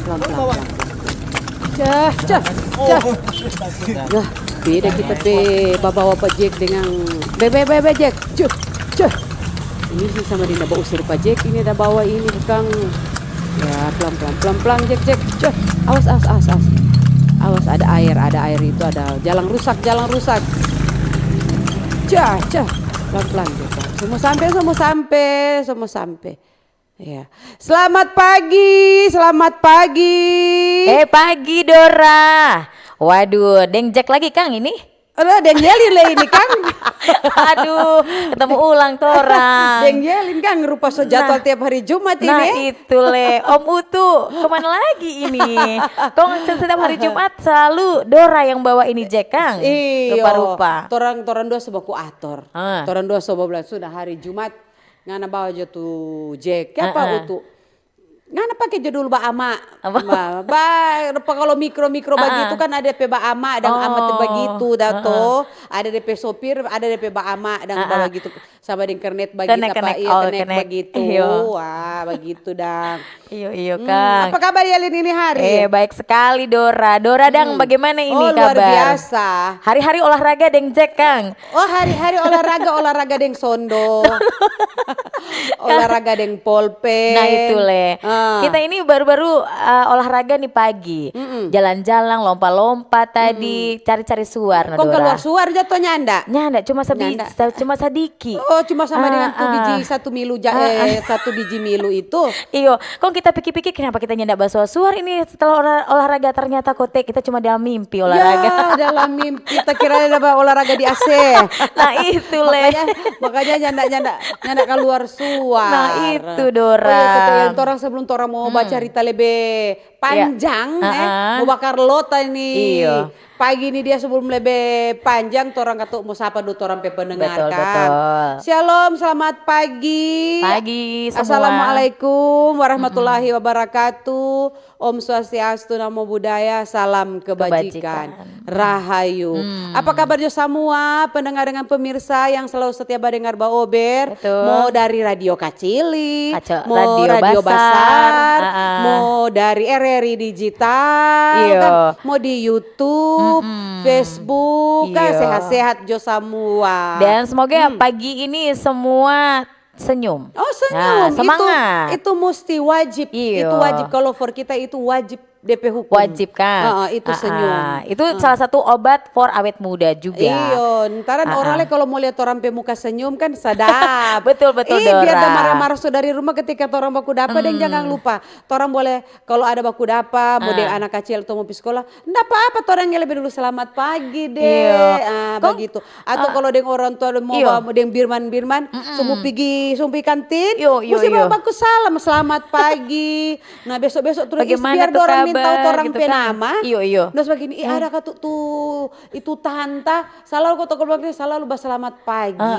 Pelan-pelan. Cah. Lah, beda kita bawa Pak Jack dengan bebe Jack. Cah. Ini sih sama dia bawa usir Pak Jack, ini ada bawa ini Kang. Ya, pelan-pelan Jack. Cah. Awas. Awas ada air itu ada jalan rusak. Cah. Pelan-pelan Jack. Semua sampai. Ya. Selamat pagi. Pagi Dora. Waduh, Deng Jack lagi Kang ini. Deng Yelin lah ini Kang. Aduh, ketemu ulang tuh orang. Deng Yelin Kang, rupa jadwal tiap hari Jumat ini. Nah itu Om Utu, kemana lagi ini? Kok setiap hari Jumat selalu Dora yang bawa ini Jack Kang? Rupa-rupa. Torang dua sebaku ator. Torang dua sebelah sudah hari Jumat. Ngana bawa aja tuh Jack. Apa Utu? Ngana pakai jadul ba ama. Kalau mikro begitu kan ada DP ba ama dan amat begitu dato. Ada DP sopir, ada DP ba ama dan bawa gitu sama di kernet begitu apa kernet begitu. Wah, begitu dang. Iyo Kang. Apa kabar Yalin ini hari? Baik sekali Dora dang bagaimana ini Luar kabar? biasa. Hari-hari olahraga Deng Jack Kang. Oh hari-hari olahraga Deng Sondo. Olahraga Deng Polpe. Nah itu kita ini baru-baru olahraga nih pagi. Jalan-jalan, lompat-lompat tadi, cari-cari suar. Kok keluar suar jatuhnya anda? Nyanda, cuma sadiki. Oh cuma sama dengan satu biji milu itu. Iyo, kok kita pikir-pikir kenapa kita nyanda bahas suar ini setelah olahraga ternyata kote kita cuma dalam mimpi olahraga. Ya dalam mimpi, kita kira ada olahraga di AC. Nah itu makanya nyanda keluar suar. Nah itu Dora. Orang sebelum orang mau baca cerita lebih panjang, mau bakar lota ini. Iyo. Pagi ini dia sebelum lebih panjang, orang kata mau sapa dulu orang pendengarkan. Betul. Shalom, selamat pagi. Pagi semua. Assalamualaikum warahmatullahi wabarakatuh. Om Swastiastu, Namo Buddhaya, salam kebajikan. Rahayu. Apa kabar semua pendengar dengan pemirsa yang selalu setia mendengar Baober? Mau dari radio Kacili, mau radio Basar, mau dari RRI Digital, kan? Mau di YouTube, Facebook, kan sehat-sehat jo semua. Dan semoga pagi ini semua senyum. Oh senyum, semangat. Itu mesti wajib. Itu wajib kalau for kita itu wajib DP hukum. Wajib kan? Itu senyum. Itu salah satu obat for awet muda juga. Iya, ntaran orangnya kalau mau lihat orang pemuka senyum kan sadap. Betul Dora. Biar ada marah-marah dari rumah ketika orang baku dapa dan jangan lupa. Orang boleh kalau ada baku dapa, mau deh anak kecil atau mau pergi sekolah, enggak apa-apa orang yang lebih dulu selamat pagi deh. Begitu. Atau kalau dengan orang tua mau dengan birman, semua pergi kantin, mesti bawa baku salam selamat pagi. Nah besok-besok terus biar orang minta orang gitu penama. Iyo. Terus begini, ada kata tuh itu tanta selalu kota keluarga selalu berselamat pagi.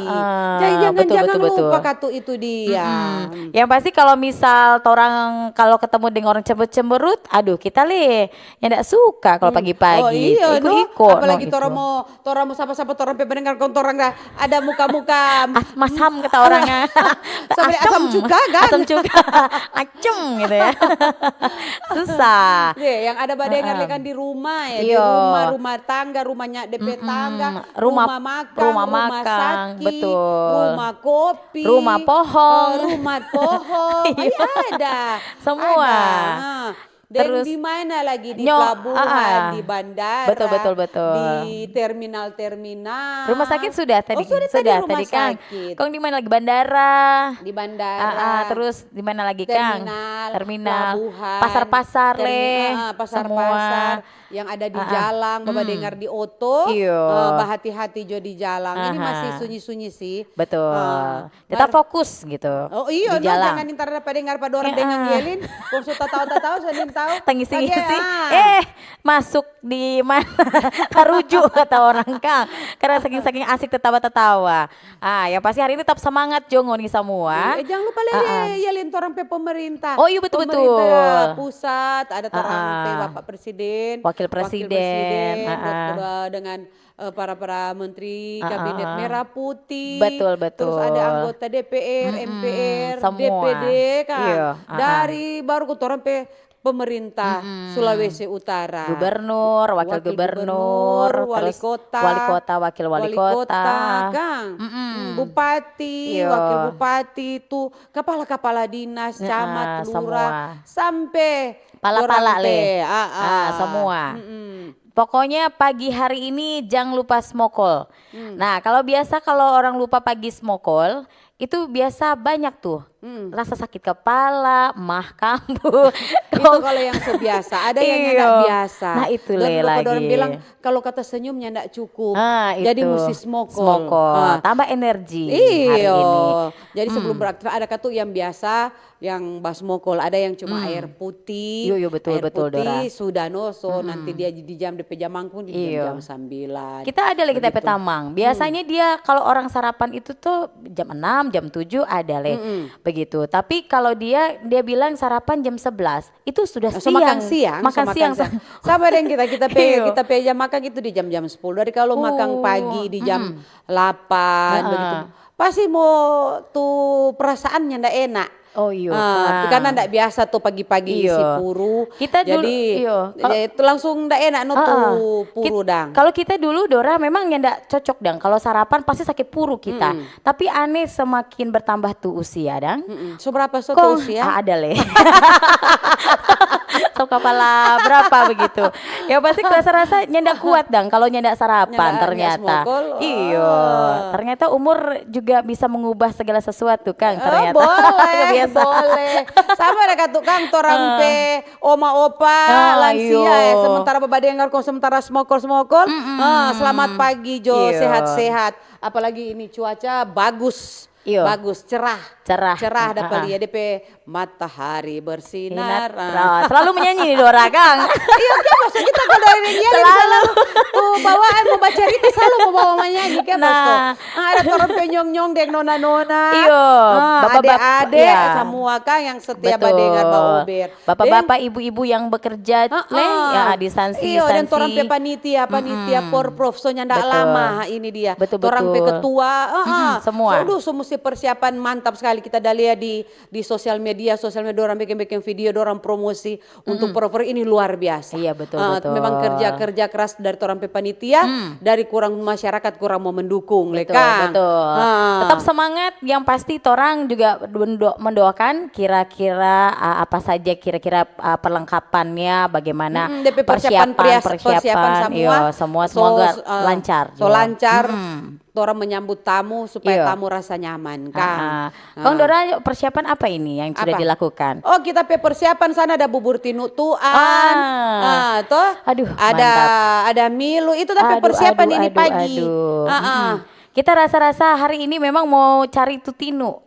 Jangan lupa kata itu dia. Yang pasti kalau misal orang kalau ketemu dengan orang cemberut, aduh kita yang tidak suka kalau pagi-pagi. Ikut. Apalagi orang mau sapa-sapa orang pendengar orang ada muka-muka masam kata orangnya. Sampai asam juga kan? Asam juga. Acem gitu ya. Susah. Yang ada badengar kan di rumah ya, di rumah tangga, rumahnya DP tangga, rumah makan, rumah sakit, betul. rumah kopi, rumah pohon, ada semua. Dan terus di mana lagi di pelabuhan, di bandara, betul. di terminal. Rumah sakit sudah tadi. Sudah tadi Kang. Kong di mana lagi bandara? Di bandara. Terus di mana lagi Kang? Terminal. Pelabuhan. Pasar-pasar pasar-pasar yang ada di jalan, Bapak dengar di oto. Hati-hati jo di jalan. Ini masih sunyi-sunyi sih. Betul. Kita fokus gitu. Oh iya, jangan ntar pada dengar pada orang dengan Yelin. Kong suka tahu-tahu saya tangisi-ngisi, ah. masuk di mana harujuk kata orang Kang, karena saking asik tertawa-tertawa. Yang pasti hari ini tetap semangat Jo ngoni semua. Jangan lupa lihat orang pe pemerintah. Oh iya betul. Pemerintah pusat ada orang pe Bapak Presiden, Wakil Presiden, dengan para menteri kabinet merah putih. Betul. Terus ada anggota DPR, MPR, semua. DPD kan. Iya, Dari baru orang pe pemerintah Sulawesi Utara, gubernur, wakil gubernur, wali terus kota, wakil wali kota, Kang, bupati, wakil bupati, tuh kepala dinas, camat, lurah, sampai pala-pala le, semua. Pokoknya pagi hari ini jangan lupa smokol. Nah kalau orang lupa pagi smokol, itu biasa banyak tuh. Rasa sakit kepala, mah kambuh. Itu kalau yang sebiasa, ada yang enggak biasa. Nah itu lagi. Orang bilang kalau kata senyumnya enggak cukup. Jadi mesti smokol. Tambah energi hari Iyo. ini. Jadi sebelum beraktivitas ada katu yang biasa, yang basmokol, ada yang cuma air putih. Iya betul air putih Dora. sudah noso, nanti dia di jam di pejamang pun di jam 9. Kita ada lagi kita petamang. Biasanya dia kalau orang sarapan itu tuh jam 6, jam 7 ada begitu. Tapi kalau dia bilang sarapan jam 11 itu sudah siang. Makan siang. Sama dengan kita pe jam makan itu di jam-jam 10. Dari kalau makan pagi di jam 8 begitu. Pasti mau tuh perasaannya ndak enak. Oh iya. Karena ndak biasa tuh pagi-pagi isi puru. Kita dulu, itu langsung ndak enak tuh puru dang. Kalau kita dulu Dora memang ndak cocok dang. Kalau sarapan pasti sakit puru kita. Tapi aneh semakin bertambah tuh usia dang. Seberapa tuh usia? Ada le. So kepala berapa begitu. Ya pasti rasa nyendak kuat dang kalau nyendak sarapan ternyata. Ternyata umur juga bisa mengubah segala sesuatu Kang ternyata. Boleh. Sama ada tukang torang pe oma opa lansia sementara bebadengar kok sementara smokol. Selamat pagi Jo, sehat-sehat. Apalagi ini cuaca bagus. Bagus, cerah dapat lihat DP matahari bersinar. Selalu menyanyi nih Dora Kang. Iya kan maksud kita kalau dari dia selalu tuh bawaan mau baca itu selalu mau bawa menyanyi kan ada orang penyong-nyong dek nona-nona. Adik-adik semua kan yang setia badengar baober. Bapak-bapak ibu-ibu yang bekerja di sanksi. Dan orang pe panitia porprov so ndak lama ini dia. Orang pe ketua semua. Mesti persiapan mantap sekali kita dah lihat di sosial media orang bikin video, orang promosi untuk proper ini luar biasa. Iya betul. Memang kerja keras dari orang panitia, dari kurang masyarakat kurang mau mendukung, betul. Tetap semangat, yang pasti orang juga mendoakan kira-kira apa saja perlengkapannya, bagaimana persiapan semua semoga lancar. Lancar. Orang menyambut tamu supaya tamu rasa nyaman kan. Kang Dora persiapan apa ini yang sudah dilakukan? Oh kita persiapan sana ada bubur tinutuan, Aduh, ada milu itu tapi persiapan ini pagi. Kita rasa-rasa hari ini memang mau cari tutinu.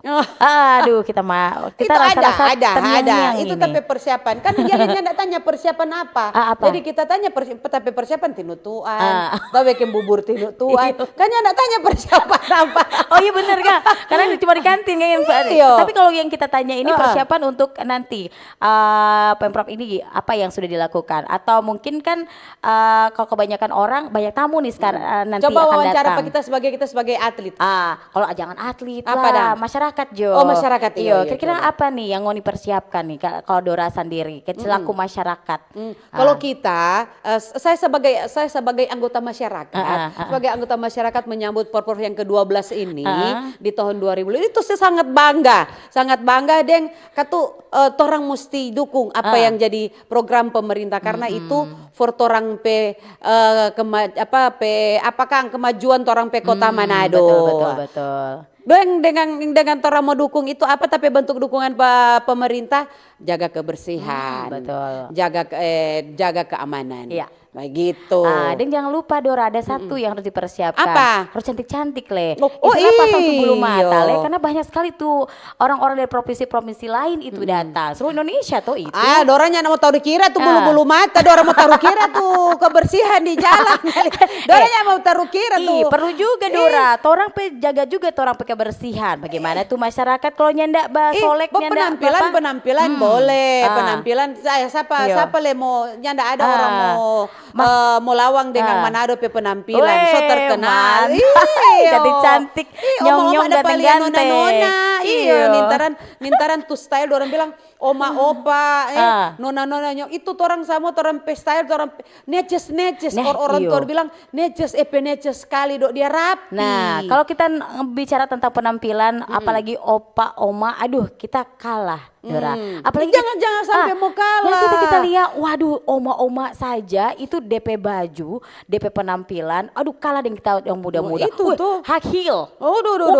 Kita rasa-rasa ada. Itu tapi persiapan. Kan jalannya enggak tanya persiapan apa. Jadi kita tanya tapi persiapan tinutuan. Bikin bubur tinutuan. Kan enggak tanya persiapan apa. Oh iya benar Kak. Karena cuma di kantin kan. Tapi kalau yang kita tanya ini persiapan untuk nanti Pemprov ini apa yang sudah dilakukan, atau mungkin kan kalau kebanyakan orang banyak tamu nih sekarang nanti coba akan wawancara datang. kita sebagai atlet. Kalau jangan atlet apa lah, masyarakat Jo. Oh masyarakat. Iya. Kira-kira apa nih yang mau dipersiapkan nih kalau Dora sendiri selaku masyarakat? Kalau kita, saya sebagai anggota masyarakat, sebagai anggota masyarakat menyambut porprov yang ke-12 ini di tahun 2000 itu saya sangat bangga deng katu torang mesti dukung apa yang jadi program pemerintah karena itu for torang kemajuan torang pe kota Manado. Betul. Dengan torang mau dukung itu apa tapi bentuk dukungan pemerintah jaga kebersihan, betul. jaga keamanan. Iya. Begitu. Dan jangan lupa Dora, ada satu yang harus dipersiapkan. Apa? Harus cantik-cantik le. Oh, Istilah pasang tuh bulu mata le, iyo. karena banyak sekali tuh orang-orang dari provinsi-provinsi lain itu datang. Seluruh Indonesia tuh itu. Dora nyana mau taruh kira tuh bulu-bulu mata, Dora mau taruh kira tuh kebersihan di jalan. Dora nyana mau taruh kira tuh. Perlu juga Dora, torang jaga juga torang pakai kebersihan. Bagaimana tuh masyarakat kalau nyandak solek nyandak penampilan boleh, penampilan saya siapa le mau nyanda ada orang mau lawang dengan Manado pe penampilan so terkenal. Cantik-cantik, nyong-nyong ganteng-ganteng. Iya, nintaran tuh style orang bilang oma opa nona nyong itu torang sama torang pe style torang neces orang tua bilang neces sekali dok dia rapi. Nah, kalau kita bicara tentang penampilan apalagi opa oma, aduh kita kalah Dora. Apalagi jangan sampai mau kalah. Yang kita lihat, waduh oma-oma saja itu DP baju, DP penampilan, aduh kalah dengan kita yang muda-muda. Itu tuh high heel.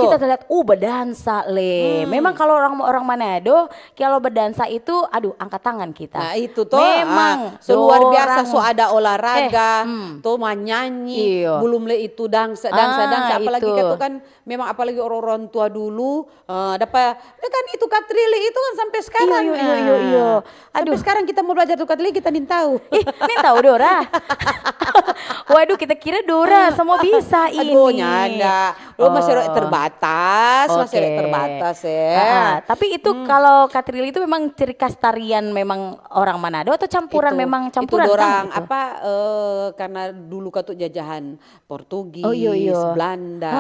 Kita lihat berdansa le. Memang kalau orang Manado kalau berdansa itu aduh angkat tangan kita. Nah itu tuh memang luar biasa so ada olahraga tuh nyanyi belum le itu dansa apalagi itu kan memang apalagi orang tua dulu dapat kan itu katrili itu kan sampai sekarang. Iya. Sampai sekarang kita mau belajar tuh katrili kita nih tahu. Nih tahu Dora. Waduh kita kira Dora semua bisa ini. Aduh nyanda. Lu masih terbatas ya. Tapi itu kalau katrili itu memang ciri khas tarian memang orang Manado atau campuran campuran itu orang kan, karena dulu katu jajahan Portugis, iya. Belanda.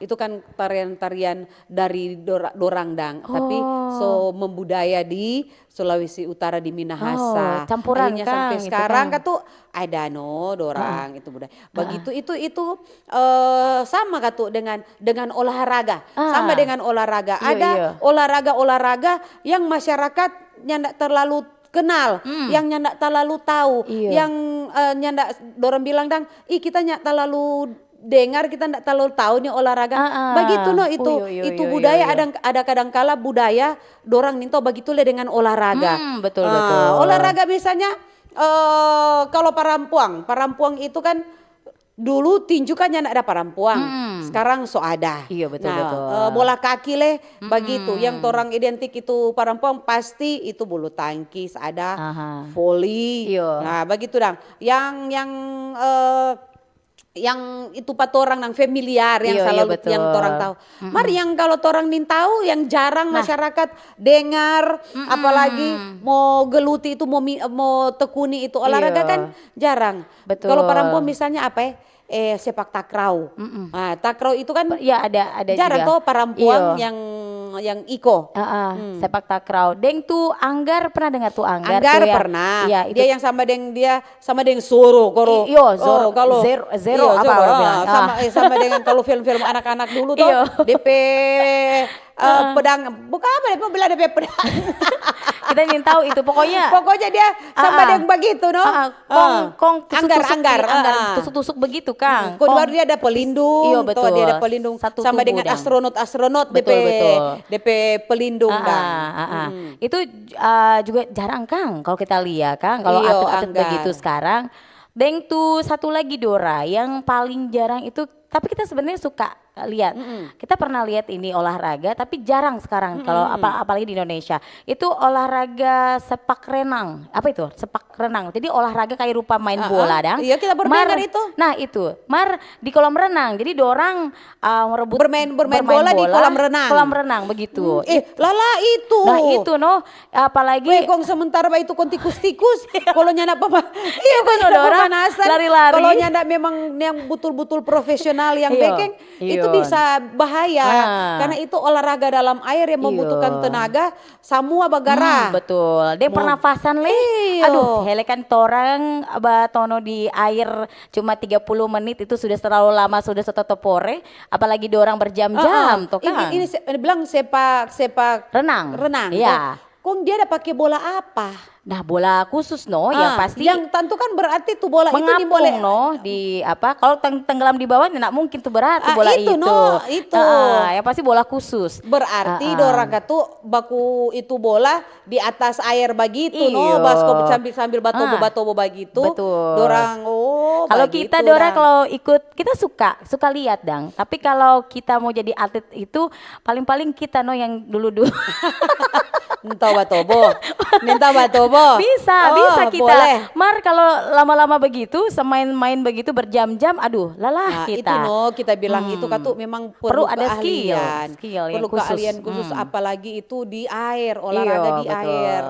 Itu kan tarian-tarian dari dorang dang, tapi so membudaya di Sulawesi Utara di Minahasa. Campuran akhirnya kan, sampai itu sekarang kan. katu ada dorang itu budaya. Begitu itu sama katu dengan olahraga. Sama dengan olahraga. Ada olahraga yang masyarakat nyanda terlalu kenal, yang nyanda terlalu tahu, yang nyanda dorang bilang dang, kita nyanda terlalu dengar, kita ndak terlalu tahu nih olahraga. Begitu itu budaya. Ada kadangkala budaya dorang ninto begitu le dengan olahraga. Betul. Olahraga misalnya kalau parampuang itu kan dulu tinju kan ndak ada parampuang. Sekarang so ada. Iya betul. Bola kaki le begitu. Yang orang identik itu parampuang pasti itu bulu tangkis ada, volley. Nah begitu dang. Yang itu orang nang familiar yang selalu yang orang tahu. Mari yang kalau orang nin tahu yang jarang masyarakat dengar, apalagi mau geluti itu mau tekuni itu olahraga kan jarang. Betul. Kalau perempuan misalnya apa ya? Sepak takraw. Nah, takraw itu kan ada jarang juga. Tuh perempuan yang iko. Sepak takraw. Deng tuh Anggar pernah dengar tuh Anggar tuh ya? Pernah. Iya, itu. Dia yang sama dengan Zoro. Zoro. Kalau Zero apa orang bilang? Sama dengan kalau film-film anak-anak dulu tuh DP pedang. Bukan apa DP bela DP pedang. Kita ingin tahu itu pokoknya dia sama dengan begitu kong anggar tusuk-tusuk begitu Kang. Kedua dia ada pelindung. Iya betul. Dia ada pelindung satu sama dengan dang. astronot betul. DP pelindung Itu juga jarang Kang kalau kita lihat Kang kalau atlet-atlet begitu sekarang. Deng tuh satu lagi Dora yang paling jarang itu, tapi kita sebenarnya suka lihat. Kita pernah lihat ini olahraga tapi jarang sekarang kalau apalagi di Indonesia. Itu olahraga sepak renang. Apa itu? Sepak renang. Jadi olahraga kayak rupa main bola dang. Iya kita bermain itu. Nah itu, di kolam renang. Jadi dorang merebut bermain bola di kolam renang. Kolam renang begitu. Lala itu. Nah itu apalagi kong sementara itu kon tikus-tikus kalau nyanda iya kan pemanasan. Lari-lari. Kalau nyanda memang yang betul-betul profesional yang bekeng itu bisa bahaya karena itu olahraga dalam air yang membutuhkan tenaga semua bagara. Betul. Dia pernafasan le. Aduh, helekan torang batono di air cuma 30 menit itu sudah terlalu lama, sudah setotopore, apalagi dorang berjam-jam toh kan. Ini bilang sepak renang. Renang. Iya. Kong dia ada pakai bola apa? Nah, bola khusus yang pasti yang tentu kan berarti tuh bola itu mengapung boleh di apa? Kalau tenggelam di bawah tidak mungkin tuh berarti bola itu itu. yang pasti bola khusus. Berarti dorang katu baku itu bola di atas air begitu basko sambil batobo begitu. Betul. Dorang kalau kita Dora kalau ikut kita suka lihat dang. Tapi kalau kita mau jadi atlet itu paling-paling kita yang dulu-dulu. Minta batobo. Bisa kita. Boleh. Mar kalau lama-lama begitu, main begitu berjam-jam, aduh lelah kita. Itu kita bilang itu katu memang perlu ada skill perlu khusus. keahlian khusus apalagi itu di air, olahraga di air.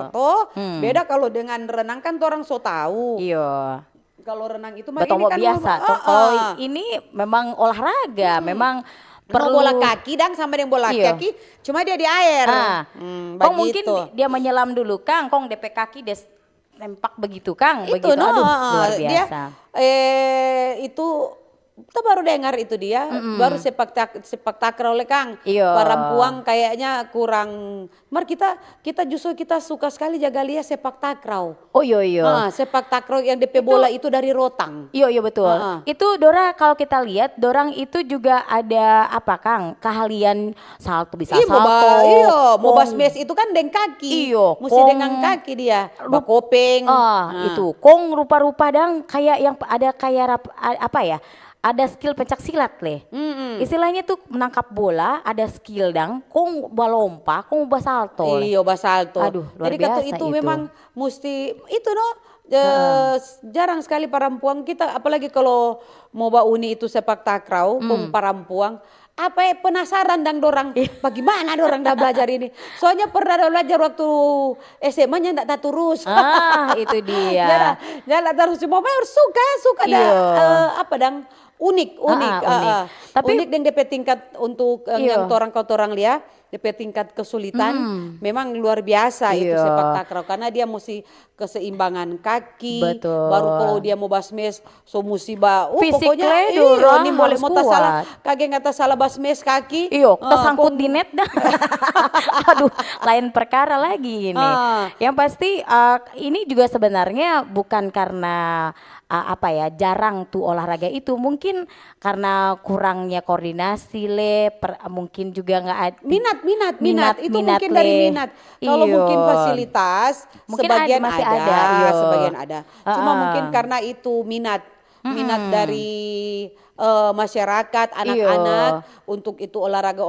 Beda kalau dengan renang kan orang so tahu. Iya. Kalau renang itu betul ini kan biasa. Ini memang olahraga, memang perlu bola kaki dan sama dengan bola kaki, cuma dia di air. Kong mungkin dia menyelam dulu, Kang. Kong DP kaki dia tempak begitu, Kang. Itu begitu, aduh luar biasa. Itu kita baru dengar itu dia, baru sepak takraw oleh Kang. Perempuan kayaknya kurang. Mar kita justru kita suka sekali jaga lihat sepak takraw. Oh iya. Sepak takraw yang DP bola itu dari rotang. Iya betul. Itu Dora kalau kita lihat, dorang itu juga ada apa Kang? Keahlian salto bisa salto. Mau basmes itu kan dengan kaki. Mesti dengan kaki dia. Bakopeng. Itu. Kong rupa-rupa dang kayak yang ada kayak apa ya? Ada skill pencak silat Istilahnya tuh menangkap bola, ada skill dang, kong balompa, kong basalto. Basalto. Aduh, luar jadi biasa itu memang mesti itu jarang sekali perempuan kita, apalagi kalau mau uni itu sepak takraw, perempuan. Penasaran dang dorang, bagaimana dorang dah belajar ini. Soalnya pernah belajar waktu SMA-nya enggak terus. Itu dia. Enggak terus, cuma suka dang unik. Tapi unik dan DP tingkat untuk yang orang lihat, DP tingkat kesulitan memang luar biasa itu sepak takraw karena dia mesti keseimbangan kaki. Betul. Baru kalau dia mau basmes so musibah. Pokoknya ini boleh mau tak salah, kagak nggak salah basmes kaki. Tersangkut di net dah. Aduh, lain perkara lagi ini. Yang pasti ini juga sebenarnya bukan karena jarang tuh olahraga itu, mungkin karena kurangnya koordinasi mungkin juga nggak ada minat itu mungkin dari minat. Kalau mungkin fasilitas mungkin sebagian sebagian ada. Cuma mungkin karena itu minat dari masyarakat, anak-anak untuk itu olahraga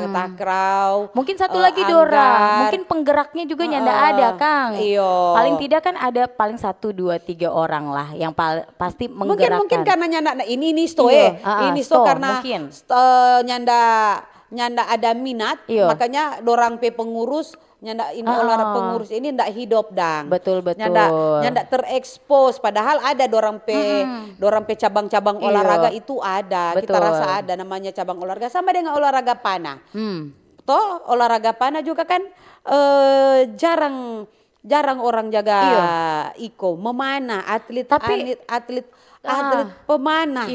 takraw. Mungkin satu lagi Dora, mungkin penggeraknya juga nyanda ada Kang. Paling tidak kan ada paling 1, 2, 3 orang lah yang pasti menggerakkan. Mungkin karena nyanda ini karena nyanda ada minat, makanya dorang pengurus nyanda ini olahraga pengurus ini ndak hidup dang. Betul. Nyanda terekspos, padahal ada dorang cabang-cabang olahraga itu ada. Betul. Kita rasa ada namanya cabang olahraga sama dengan olahraga panah. Olahraga panah juga kan jarang orang jaga memanah, atlet pemanah.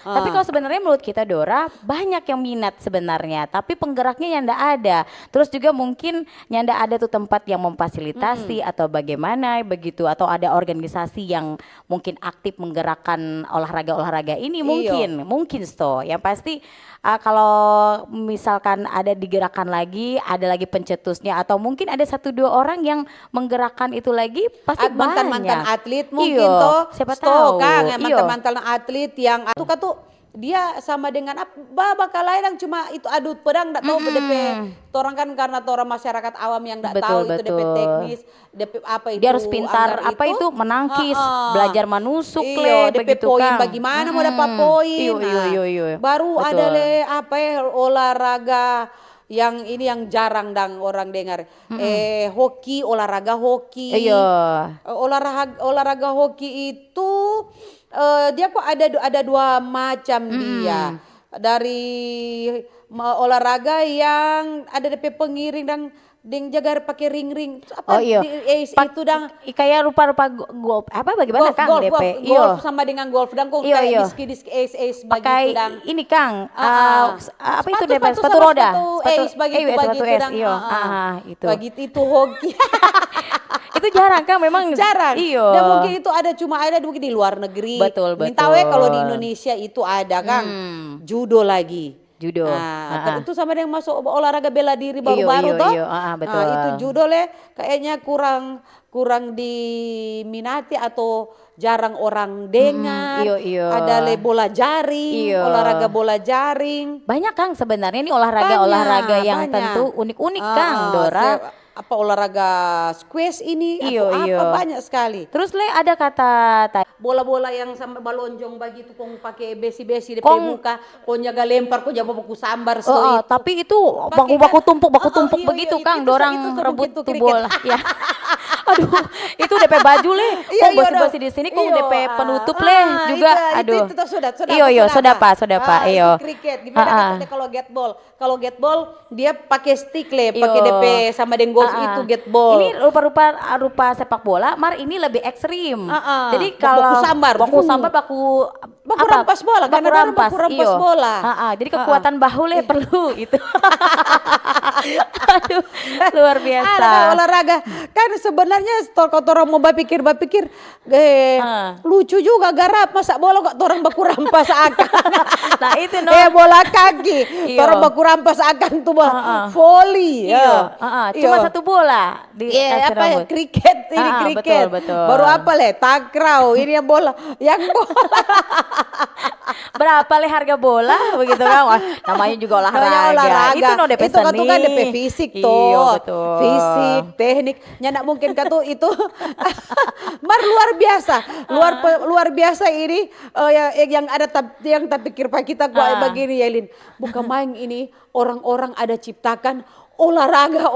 Tapi kalau sebenarnya menurut kita Dora banyak yang minat sebenarnya, tapi penggeraknya yang ndak ada. Terus juga mungkin nyanda ada tuh tempat yang memfasilitasi atau bagaimana begitu, atau ada organisasi yang mungkin aktif menggerakkan olahraga ini mungkin yang pasti kalau misalkan ada digerakkan lagi, ada lagi pencetusnya atau mungkin ada 1-2 orang yang menggerakkan itu lagi pasti mantan atlet mungkin siapa tahu Kang, mantan atlet yang tuh dia sama dengan bakal lain cuma itu adut pedang enggak tahu DP orang kan karena orang masyarakat awam yang enggak tahu itu DP teknis, DP apa itu. Dia harus pintar itu menangkis, belajar manusuk DP begitu poin Kang. Bagaimana mau dapat poin. Baru ada olahraga yang ini yang jarang dang orang dengar. Olahraga hoki. Olahraga hoki itu dia kok ada 2 macam dia. Dari olahraga yang ada DP pengiring dan ding jaga pakai ring-ring Oh iya. itu dang Kayak rupa-rupa golf apa bagaimana Kang DP? golf sama dengan golf dan kok Iya, kayak iya. diski ace Pakai begitu dang. ini Kang, apa itu DP? Sepatu Sepatu sama roda. sepatu ace begitu sepatu begitu ace, dang. iya. Itu. Begitu itu hoki. Itu jarang Kang memang. Jarang. Iya. Dan mungkin itu cuma ada mungkin di luar negeri. Betul, Minta we kalau di betul. Indonesia itu ada Kang. Judo lagi. Judo. Nah, itu sama yang masuk olahraga bela diri baru-baru Iyo, toh. iyo, betul. Nah, itu judo kayaknya kurang diminati atau jarang orang dengar. Iyo. Ada bola jaring, Iyo. olahraga bola jaring. Banyak Kang sebenarnya ini olahraga yang banyak. tentu unik-unik Kang Dora. Apa olahraga squash ini Iyo, atau iyo. apa banyak sekali. Terus ada kata Bola-bola yang sama balonjong begitu kong pakai besi-besi di Kong- muka, kong jaga lempar, kong jaga baku sambar tapi itu Pakai baku tumpuk iya, begitu iya, Kang, itu dorang itu rebut begitu tuh kriket. bola. Ya. Aduh, itu DP baju leh. Iya, Kong iya, basi-basi di sini kong iya, DP penutup leh juga. Aduh. Itu sudah Iyo, sudah Pak. Iyo. Itu kriket. Gimana katanya kalau getball? Kalau getball dia pakai stick pakai Iyo. DP sama dengan golf itu getball. Ini rupa sepak bola, mar ini lebih ekstrim. Jadi Baku kalau sambar. baku rampas bola, baku karena ada rampas, baku rampas iyo. bola. Jadi kekuatan bahu perlu itu. Aduh, luar biasa. Ada olahraga kan sebenarnya kalau orang mau berpikir lucu juga garap masa bola kok orang baku rampas akan. Nah itu bola kaki Iyo. orang baku rampas akan tuh volley. Cuma satu bola di kasih apa ya rambut. kriket ini kriket. Betul. Baru apa takraw ini yang bola Berapa harga bola begitu kan? Wah, namanya juga olahraga. Itu DP itu kan tuh kan DP seni. fisik Iya, toh. betul. Fisik, teknik. Nyak mungkin katu itu mar luar biasa. Luar biasa ini yang yang tak pikir pak kita begini ya Lin. Bukan main ini orang-orang ada ciptakan olahraga.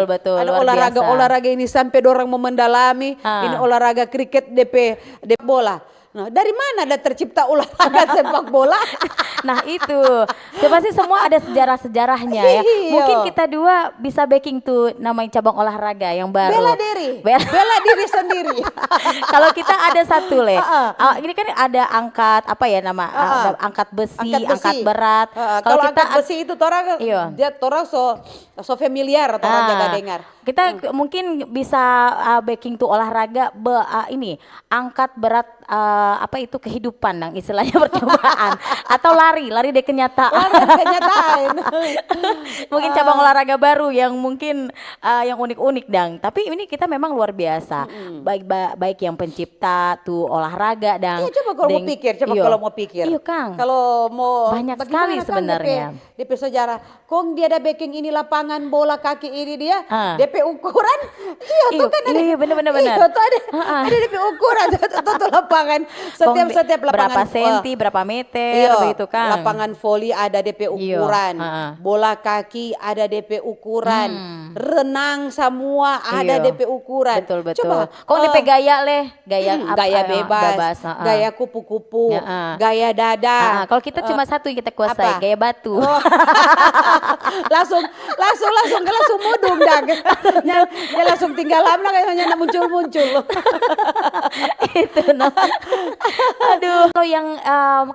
Betul. Ada luar biasa. olahraga ini sampai dorang mau mendalami. Ini olahraga kriket DP bola. Nah, dari mana ada tercipta olahraga sepak bola? Nah itu, pasti semua ada sejarah-sejarahnya ya. Mungkin kita dua bisa backing tuh namanya cabang olahraga yang baru. Bela diri sendiri. Kalau kita ada satu ini kan ada angkat angkat besi, angkat berat. Kalau kita angkat besi itu orang dia orang so familiar atau orang jaga dengar. Kita mungkin bisa backing tuh olahraga ini angkat berat kehidupan dong istilahnya percobaan atau lari dari kenyataan. Mungkin cabang olahraga baru yang mungkin yang unik-unik dang. Tapi ini kita memang luar biasa. Baik yang pencipta tuh olahraga dang. Iya coba kalau mau pikir. Iya Kang. Kalau mau banyak sekali sebenarnya. DP sejarah. Kong dia ada backing ini lapangan bola kaki ini dia. DP ukuran. Iya tuh kan ada. Iya benar. Iya tuh ada DP ukuran tuh lapangan. Setiap lapangan berapa senti, berapa meter begitu kan. Lapangan voli ada DP ukuran. Bola kaki ada DP ukuran. Renang semua ada DP ukuran. Betul. Coba Kok DP gaya gaya bebas. Gaya kupu-kupu, gaya dada. Kalau kita cuma satu yang kita kuasai, gaya batu. langsung mudung dah. Dia langsung tinggal lama hanya muncul. Itu Aduh, kalau yang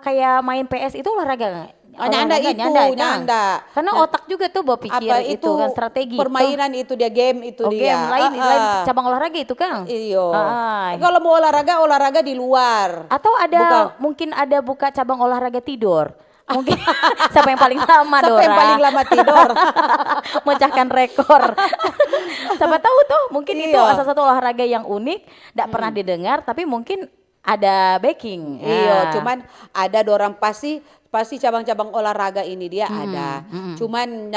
kayak main PS itu olahraga nggak? Nyanda. Karena otak juga tuh bawa pikir itu kan strategi. Permainan itu dia game itu dia. Game lain cabang olahraga itu Kang. Iya. Kalau mau olahraga di luar. Atau mungkin ada buka cabang olahraga tidur. Mungkin siapa yang paling lama Dora? Siapa yang paling lama tidur? Memecahkan rekor. Siapa tahu tuh mungkin itu salah satu olahraga yang unik, tidak pernah didengar tapi mungkin ada backing. Iya, cuman ada dorang pasti cabang-cabang olahraga ini dia ada. Cuman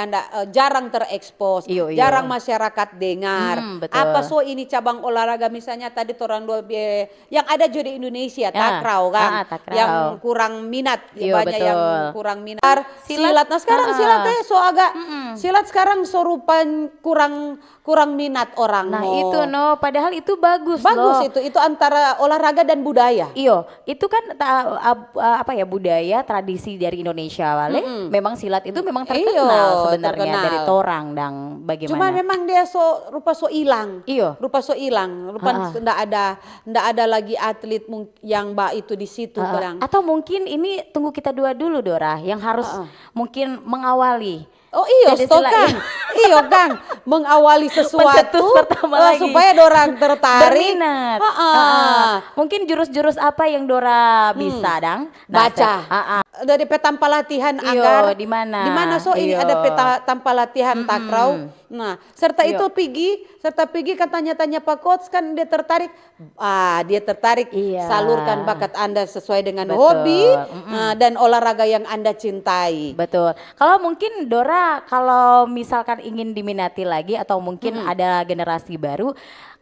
jarang terekspos, jarang masyarakat dengar. Apa ini cabang olahraga misalnya tadi orang yang ada juga di Indonesia takraw kan, yang kurang minat banyak yang kurang minat. Silat. Nah sekarang silat sekarang sorupan kurang minat orang. Nah itu padahal itu bagus itu antara olahraga dan budaya. Iyo, itu kan budaya tradisi tradisi dari Indonesia wale memang silat itu memang Iyo, terkenal sebenarnya terkenal. dari torang dan bagaimana. Cuma memang dia rupa hilang. Iyo. Rupa hilang. Rupa ndak ada lagi atlet yang itu di situ kadang. Atau mungkin ini tunggu kita dua dulu Dora yang harus mungkin mengawali. Oh iyo, Jadi Kang. Iyo Kang, mengawali sesuatu Pencetus pertama lagi. supaya dorang tertarik. Berminat. Mungkin jurus-jurus apa yang Dora bisa dang? Baca. Dari tanpa latihan Iyo, agar di mana? Di mana ini Iyo. ada tanpa latihan takraw. Nah, serta itu pergi kan tanya-tanya Pak Coach kan dia tertarik. Dia tertarik Iya. salurkan bakat Anda sesuai dengan Betul. hobi dan olahraga yang Anda cintai. Betul. Kalau mungkin Dora kalau misalkan ingin diminati lagi atau mungkin ada generasi baru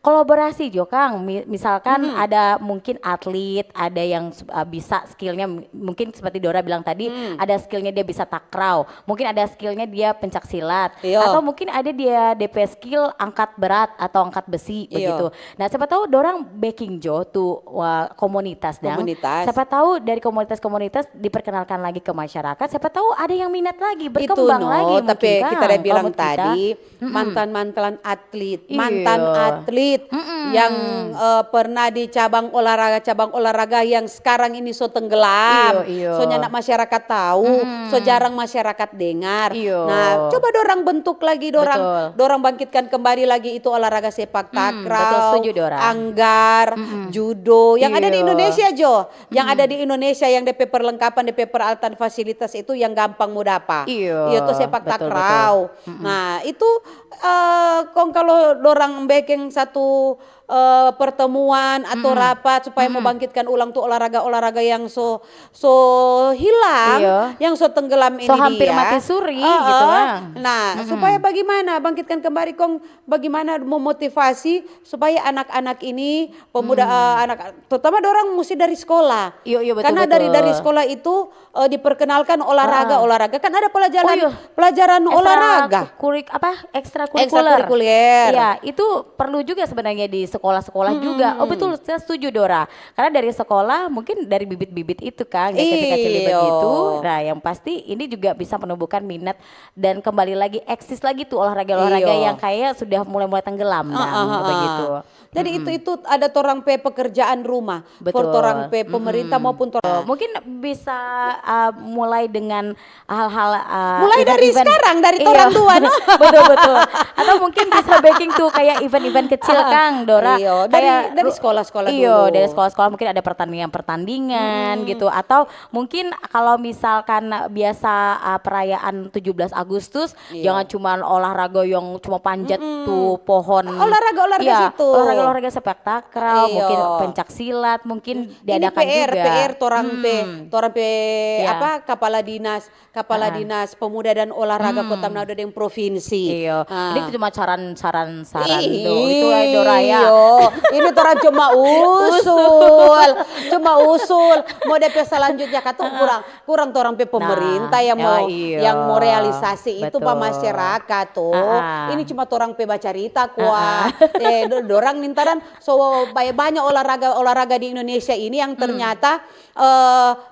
kolaborasi Jo Kang, misalkan ada mungkin atlet, ada yang bisa skillnya mungkin seperti Dora bilang tadi, ada skillnya dia bisa takraw, mungkin ada skillnya dia pencak silat, Iyo. atau mungkin ada dia DP skill angkat berat atau angkat besi begitu. Nah siapa tahu dorang backing Jo tuh komunitas dang. Komunitas. Siapa tahu dari komunitas-komunitas diperkenalkan lagi ke masyarakat, siapa tahu ada yang minat lagi, berkembang lagi mungkin tapi Kang. kita udah bilang Kalau menurut kita, tadi mantan Iya. atlet yang pernah di cabang olahraga yang sekarang ini so tenggelam, Iyo. so nyanak masyarakat tahu, so jarang masyarakat dengar. Iyo. Nah, coba dorang bentuk lagi, Betul. dorang bangkitkan kembali lagi itu olahraga sepak betul, takraw, setuju, Dora. anggar, judo yang ada di Iyo. Indonesia Jo, yang ada di Indonesia yang DP perlengkapan, DP peralatan fasilitas itu yang gampang mau dapat. Iyo. Itu sepak Betul, takraw. Nah, itu kalau dorang backing satu pertemuan atau rapat supaya membangkitkan ulang tuh olahraga-olahraga yang so hilang, Iya. yang so tenggelam ini hampir dia. mati suri gitu Bang. Nah, supaya bagaimana bangkitkan kembali bagaimana memotivasi supaya anak-anak ini pemuda terutama dorang mesti dari sekolah. Iya, betul, Karena betul. dari sekolah itu diperkenalkan olahraga kan ada pelajaran Ekstra olahraga. Ekstrakurikuler. Iya, itu perlu juga sebenarnya di sekolah-sekolah juga. Oh betul, saya setuju Dora. Karena dari sekolah mungkin dari bibit-bibit itu kan, yang kecil-kecil Iyo. begitu. Nah, yang pasti ini juga bisa menumbuhkan minat dan kembali lagi eksis lagi tuh olahraga-olahraga Iyo. yang kayak sudah mulai-mulai tenggelam begitu. Jadi itu ada torang pekerjaan rumah, Betul. torang pemerintah maupun torang. Mungkin bisa mulai dengan hal-hal Mulai dari event-event. sekarang, dari Iya. torang dua, no? Betul. Atau mungkin bisa baking tuh kayak event-event kecil Kang Dora. Iyo, Kayak dari sekolah-sekolah Iya, dulu. dari sekolah-sekolah mungkin ada pertandingan gitu. Atau mungkin kalau misalkan biasa perayaan 17 Agustus Iya. jangan cuma olahraga yang cuma panjat tuh pohon. Olahraga Iya, situ. olahraga sepak takraw, Iyo. mungkin pencak silat, mungkin Ini diadakan juga. PR torang Iya. kepala dinas pemuda dan olahraga Kota Manado dan provinsi. Iya. Ah. Ini cuma saran tuh. Iyo, Itu Dora ya. ini torang cuma usul. Mau DP selanjutnya kata kurang torang pemerintah yang mau realisasi itu Betul. pak masyarakat tuh. Ini cuma torang baca cerita kuah. Dorang nintaran banyak olahraga di Indonesia ini yang ternyata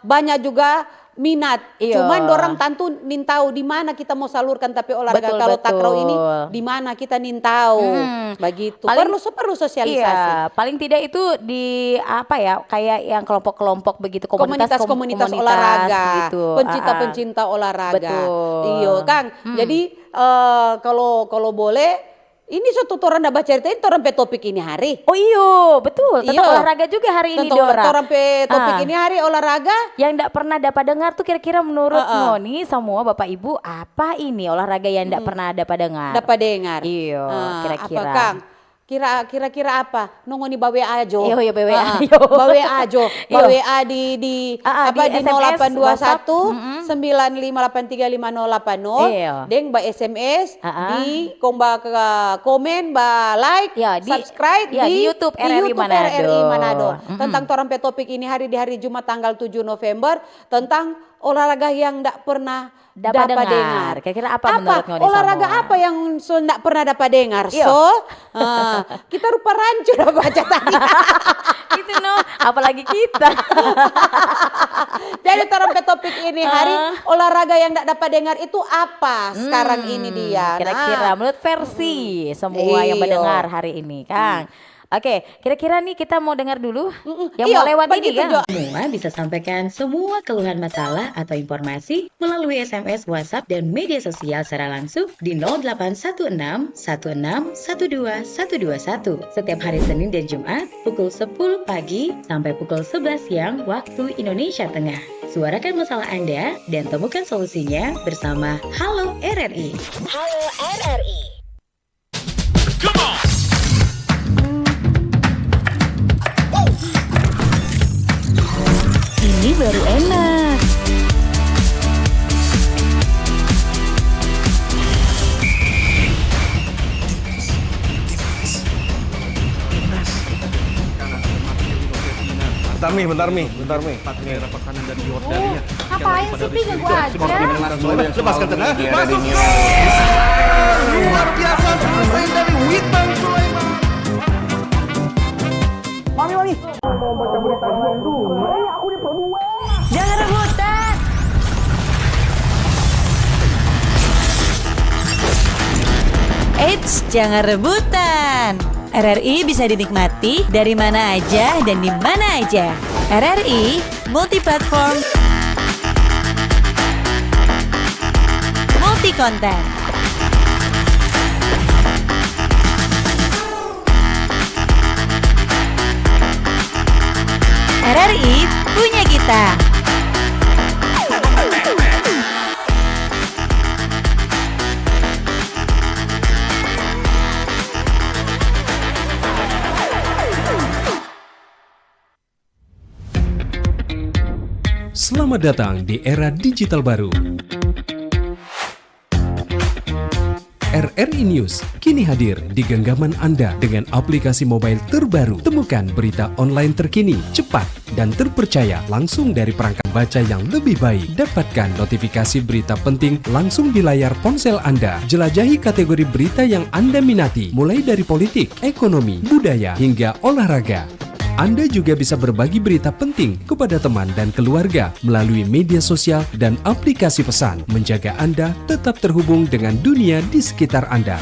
banyak juga minat. Iya. Cuman dorang tentu nintau di mana kita mau salurkan tapi olahraga Betul, kalau betul. takraw ini di mana kita nintau. Begitu. Perlu sosialisasi. Iya, paling tidak itu di apa ya, kayak yang kelompok-kelompok begitu Komunitas olahraga, gitu. pencinta olahraga. Betul. Iyo, Kang. Jadi kalau boleh ini suatu orang dah baca cerita ini orang pe topik ini hari. Oh iyo, betul. Tentang Iyo. olahraga juga hari ini Tentang Dora. orang pe topik ini hari olahraga. Yang tidak pernah dapat dengar tuh kira-kira menurut Noni semua Bapak Ibu apa ini olahraga yang tidak pernah dapat dengar? Dapat dengar. Iyo, kira-kira. Apa Kang? Kira-kira apa? Nongoni bawe ajo. Iya, bawe ajo. Bawe ajo. Iya. Bawe a di apa di SMS, 0821 9583580. Iya. Deng ba SMS di komba ke komen ba like, Ya, di- subscribe ya, di YouTube RRI Manado. Tentang torang pe topik ini hari di hari Jumat tanggal 7 November tentang olahraga yang tidak pernah Dapat dapat dengar. dengar. Kira-kira apa menurut Ngoni olahraga Samoa? apa yang tidak pernah dapat dengar? Iya. So, kita rupa rancu dah baca tadi. Itu apalagi kita. Jadi terhadap topik ini hari olahraga yang tidak dapat dengar itu apa sekarang ini dia. Kira-kira menurut versi semua yang mendengar hari ini, Kang. Oke, kira-kira nih kita mau dengar dulu yang mau lewat ini kan? Semua bisa sampaikan semua keluhan masalah atau informasi melalui SMS, WhatsApp, dan media sosial secara langsung di 0816 16 12 121 setiap hari Senin dan Jumat pukul 10 pagi sampai pukul 11 siang waktu Indonesia Tengah. Suarakan masalah Anda dan temukan solusinya bersama Halo RRI. Halo RRI. Ini baru enak. Bentar Mi. Makanan dari Jordania. Ngapain sih Pi ganggu aja? Lepaskan tengah. Masuk gol. Luar biasa selesai dari Witan Sulaiman. Mami. Mau baca berita dulu. Aku di Pro 2. Jangan rebutan. Eits, jangan rebutan. RRI bisa dinikmati dari mana aja dan di mana aja. RRI multi-platform, multi-konten. RRI punya kita. Selamat datang di era digital baru. RRI News kini hadir di genggaman Anda dengan aplikasi mobile terbaru. Temukan berita online terkini, cepat, dan terpercaya langsung dari perangkat baca yang lebih baik. Dapatkan notifikasi berita penting langsung di layar ponsel Anda. Jelajahi kategori berita yang Anda minati, mulai dari politik, ekonomi, budaya, hingga olahraga. Anda juga bisa berbagi berita penting kepada teman dan keluarga melalui media sosial dan aplikasi pesan, menjaga Anda tetap terhubung dengan dunia di sekitar Anda.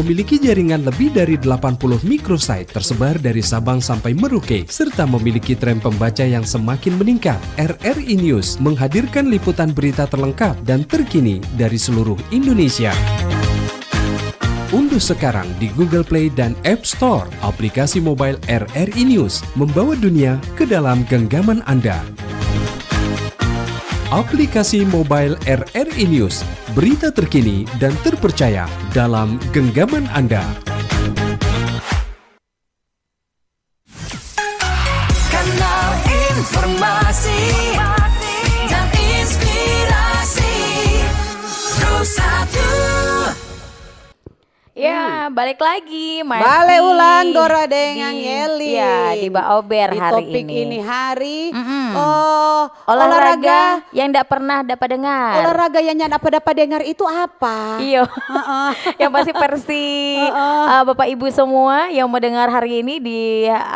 Memiliki jaringan lebih dari 80 microsite tersebar dari Sabang sampai Merauke, serta memiliki tren pembaca yang semakin meningkat. RRI News menghadirkan liputan berita terlengkap dan terkini dari seluruh Indonesia. Unduh sekarang di Google Play dan App Store aplikasi mobile RRI News, membawa dunia ke dalam genggaman Anda. Aplikasi mobile RRI News, berita terkini dan terpercaya dalam genggaman Anda. Kanal informasi dan inspirasi Pro 1. Ya, balik lagi masih. Balik ulang Dora dengan Yeli. Ya, di Baober di hari topik ini hari olahraga yang tidak pernah dapat dengar. Olahraga yang dapat dengar itu apa? Iya. Yang pasti versi Bapak Ibu semua yang mendengar hari ini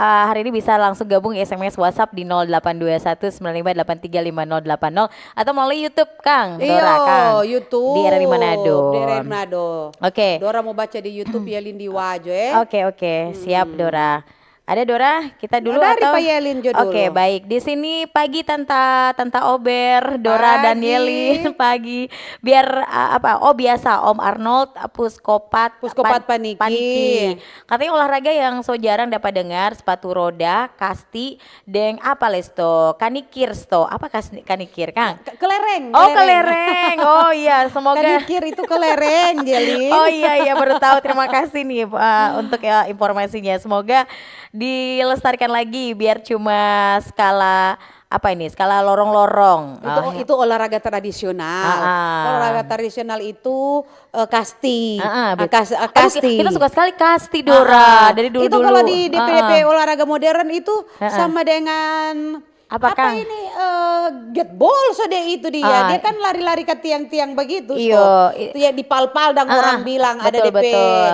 hari ini bisa langsung gabung SMS WhatsApp di 082195835080 atau melalui YouTube Kang Dora Kang. YouTube. Di RRI Manado. Di RRI Manado. Oke. Dora mau baca di YouTube Yelin di Wajo Oke, siap Dora. Ada Dora, kita dulu dari atau? Pak Yelin jo dulu. Oke, baik. Di sini pagi Tanta Ober, Dora dan Pagi. Yeli pagi. Biar biasa Om Arnold Puskopat Paniki. Katanya olahraga yang so jarang dapat dengar, sepatu roda, kasti, deng apa lesto, kanikir sto. Apa kanikir, Kang? Kelereng. Oh, kelereng. Oh iya, semoga Kanikir itu kelereng, Yelin. Oh iya baru tahu. Terima kasih nih untuk informasinya. Semoga dilestarikan lagi biar cuma skala lorong-lorong. Itu olahraga tradisional. Olahraga tradisional itu kasti. Kasti. Kita suka sekali kasti Dora dari dulu-dulu. Itu kalau di DPP olahraga modern itu sama dengan Apakah? Apa ini get ball so dia itu dia. Ah. Dia kan lari-lari ke tiang-tiang begitu. Iyo. So. Itu ya dipal-pal dan orang bilang ada betul, DP. betul.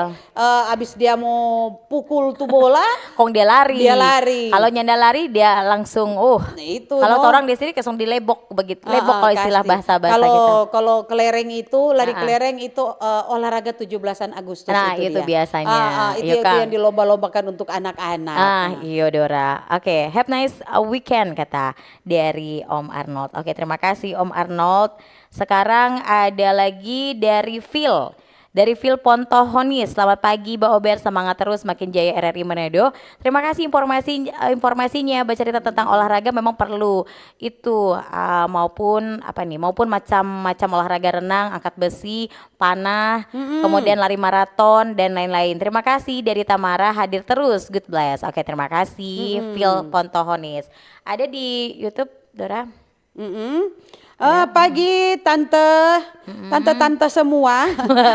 Abis dia mau pukul tuh bola, Kong dia lari. Dia lari. Kalau nyanda lari dia langsung nah itu. kalau orang di sini langsung dilebok begitu. Lebok kalau istilah kasih. bahasa kita. Kalau kelereng itu lari kelereng itu olahraga 17-an Agustus Nah, itu itu dia. biasanya. Itu, Iya itu kan? yang dilomba-lombakan untuk anak-anak. Iya Dora. Oke, have nice weekend kata dari Om Arnold. Oke, terima kasih Om Arnold. Sekarang ada lagi dari Phil. Dari Phil Pontohonis, selamat pagi Mbak Ober, semangat terus makin jaya RRI Manado. Terima kasih informasinya, bercerita tentang olahraga memang perlu itu maupun macam-macam olahraga renang, angkat besi, panah, kemudian lari maraton dan lain-lain. Terima kasih dari Tamara hadir terus, good bless. Oke, terima kasih Phil Pontohonis. Ada di YouTube Dora? Pagi tante semua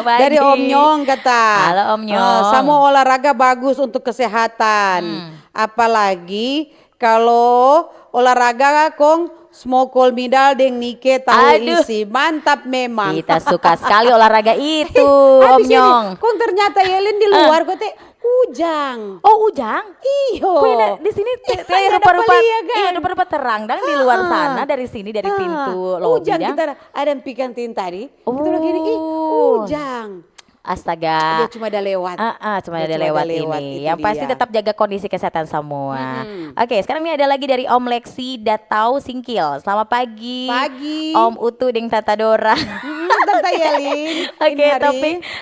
dari Om Nyong kata. Halo Om Nyong. Semua olahraga bagus untuk kesehatan. Apalagi kalau olahraga kong smokol midal deng nike tahu isi. Mantap memang. Kita suka sekali olahraga itu Om Habis Nyong. ini, kong ternyata Yelin di luar kok teh ujang. Oh ujang? Iyo. Kok di sini kayak rupa-rupa terang dan di luar sana dari sini dari pintu lobi. Ujang kita ada yang pikantin tadi. Itu lagi ini ujang. Astaga. Dia cuma ada lewat. Cuma ada lewat ini. Yang pasti dia. tetap jaga kondisi kesehatan semua. Oke, sekarang ini ada lagi dari Om Lexi Datau Singkil. Selamat pagi. Pagi. Om Utu ding Tata Dora. Tante Yelin. Oke,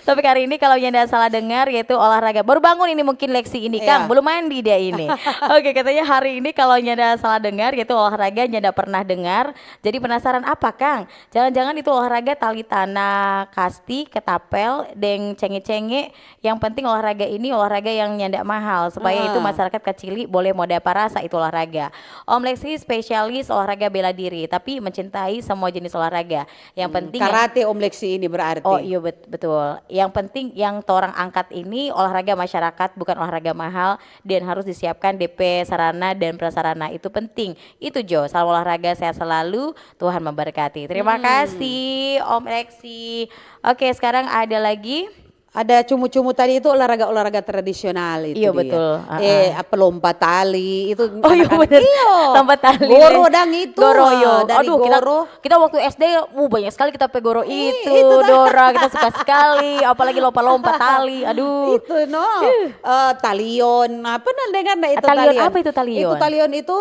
topik hari ini kalau Nyanda salah dengar yaitu olahraga. Baru bangun ini mungkin Lexi ini, Kang. Belum mandi dia ini. Oke, katanya hari ini kalau Nyanda salah dengar yaitu olahraga Nyanda pernah dengar. Jadi penasaran apa, Kang? Jangan-jangan itu olahraga tali tanah, kasti, ketapel, cenge-cenge. Yang penting olahraga ini olahraga yang Nyanda mahal supaya itu masyarakat kecili boleh moda parasa itu olahraga. Om Lexi spesialis olahraga bela diri tapi mencintai semua jenis olahraga. Yang penting karate Om Lexi ini berarti. Oh iya betul. Yang penting yang torang angkat ini olahraga masyarakat bukan olahraga mahal dan harus disiapkan DP sarana dan prasarana itu penting. Itu Jo, salam olahraga sehat selalu, Tuhan memberkati. Terima kasih Om Lexi. Oke, sekarang ada lagi. Ada cumu-cumu tadi itu olahraga tradisional itu. Iya dia. betul. Pelompat tali itu. Oh iya benar. Lompat tali. Goro dang itu. Goro yo. Dari Aduh goro. kita waktu SD banyak sekali kita pegoro itu Dora, kita suka sekali. Apalagi lompat-lompat tali. Aduh. Itu talion. Apa dengar itu talion? Apa itu talion? Itu talion itu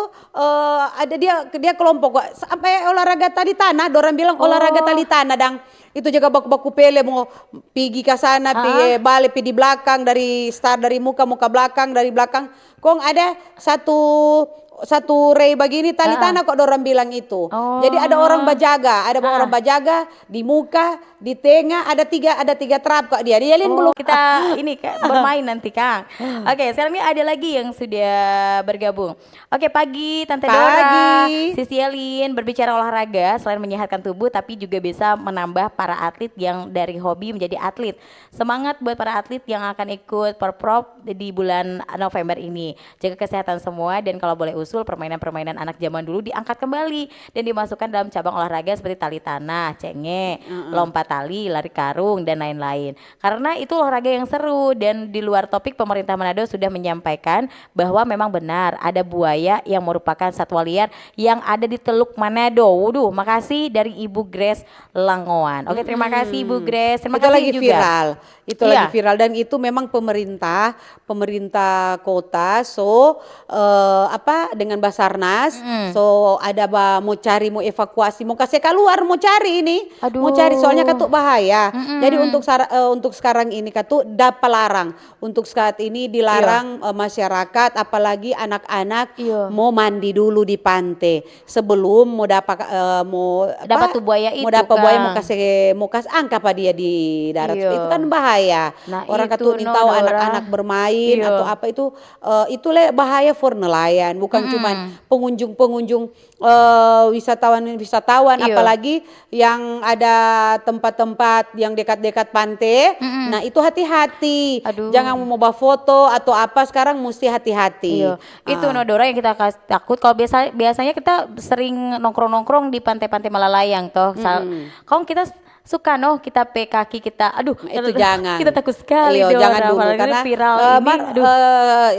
ada dia kelompok sampai olahraga tali tanah. Dorang bilang olahraga tali tanah dang. Itu juga baku-baku pele mau pergi ke sana, pergi balik di belakang dari muka belakang dari belakang. Kong ada satu rei begini tali tanah kok dorang bilang itu. Jadi ada orang berjaga, orang berjaga di muka, di tengah ada tiga trap kok dia. Dia belum kita ini bermain nanti Kang. Oke, sekarang ini ada lagi yang sudah bergabung. Oke, pagi Tante Dora, Sisi Yelin berbicara olahraga selain menyehatkan tubuh tapi juga bisa menambah para atlet yang dari hobi menjadi atlet. Semangat buat para atlet yang akan ikut Perprov di bulan November ini. Jaga kesehatan semua dan kalau boleh usul permainan-permainan anak zaman dulu diangkat kembali dan dimasukkan dalam cabang olahraga seperti tali tanah, cenge, lompat tali, lari karung dan lain-lain. Karena itu olahraga yang seru dan di luar topik pemerintah Manado sudah menyampaikan bahwa memang benar ada buaya yang merupakan satwa liar yang ada di Teluk Manado. Waduh, makasih dari Ibu Grace Langoan. Oke, terima kasih Ibu Grace. Terima itu kasih lagi juga. viral. Itu lagi viral dan itu memang pemerintah kota dengan Basarnas ada mau evakuasi mau kasih keluar mau cari ini. Mau cari soalnya katuk bahaya. Jadi untuk sekarang ini katuk dapat larang. Untuk saat ini dilarang masyarakat apalagi anak-anak mau mandi dulu di pantai sebelum mau dapat tuh buaya itu. Mau dapat buaya mau kasih angka apa dia di darat. Itu kan bahaya. Orang katuk tahu anak-anak bermain atau apa itu bahaya for nelayan bukan bukan cuman pengunjung-pengunjung wisatawan, Iya. apalagi yang ada tempat-tempat yang dekat-dekat pantai. Nah, itu hati-hati. Aduh. Jangan mau bawa foto atau apa, sekarang mesti hati-hati. Iya, itu Nodora yang kita takut. Kalau biasanya kita sering nongkrong-nongkrong di pantai-pantai Malalayang toh. Kalau kita suka kita kaki kita, aduh Nah, itu jangan. kita takut sekali Iya, Dora, jangan dulu apalagi karena viral ini, aduh.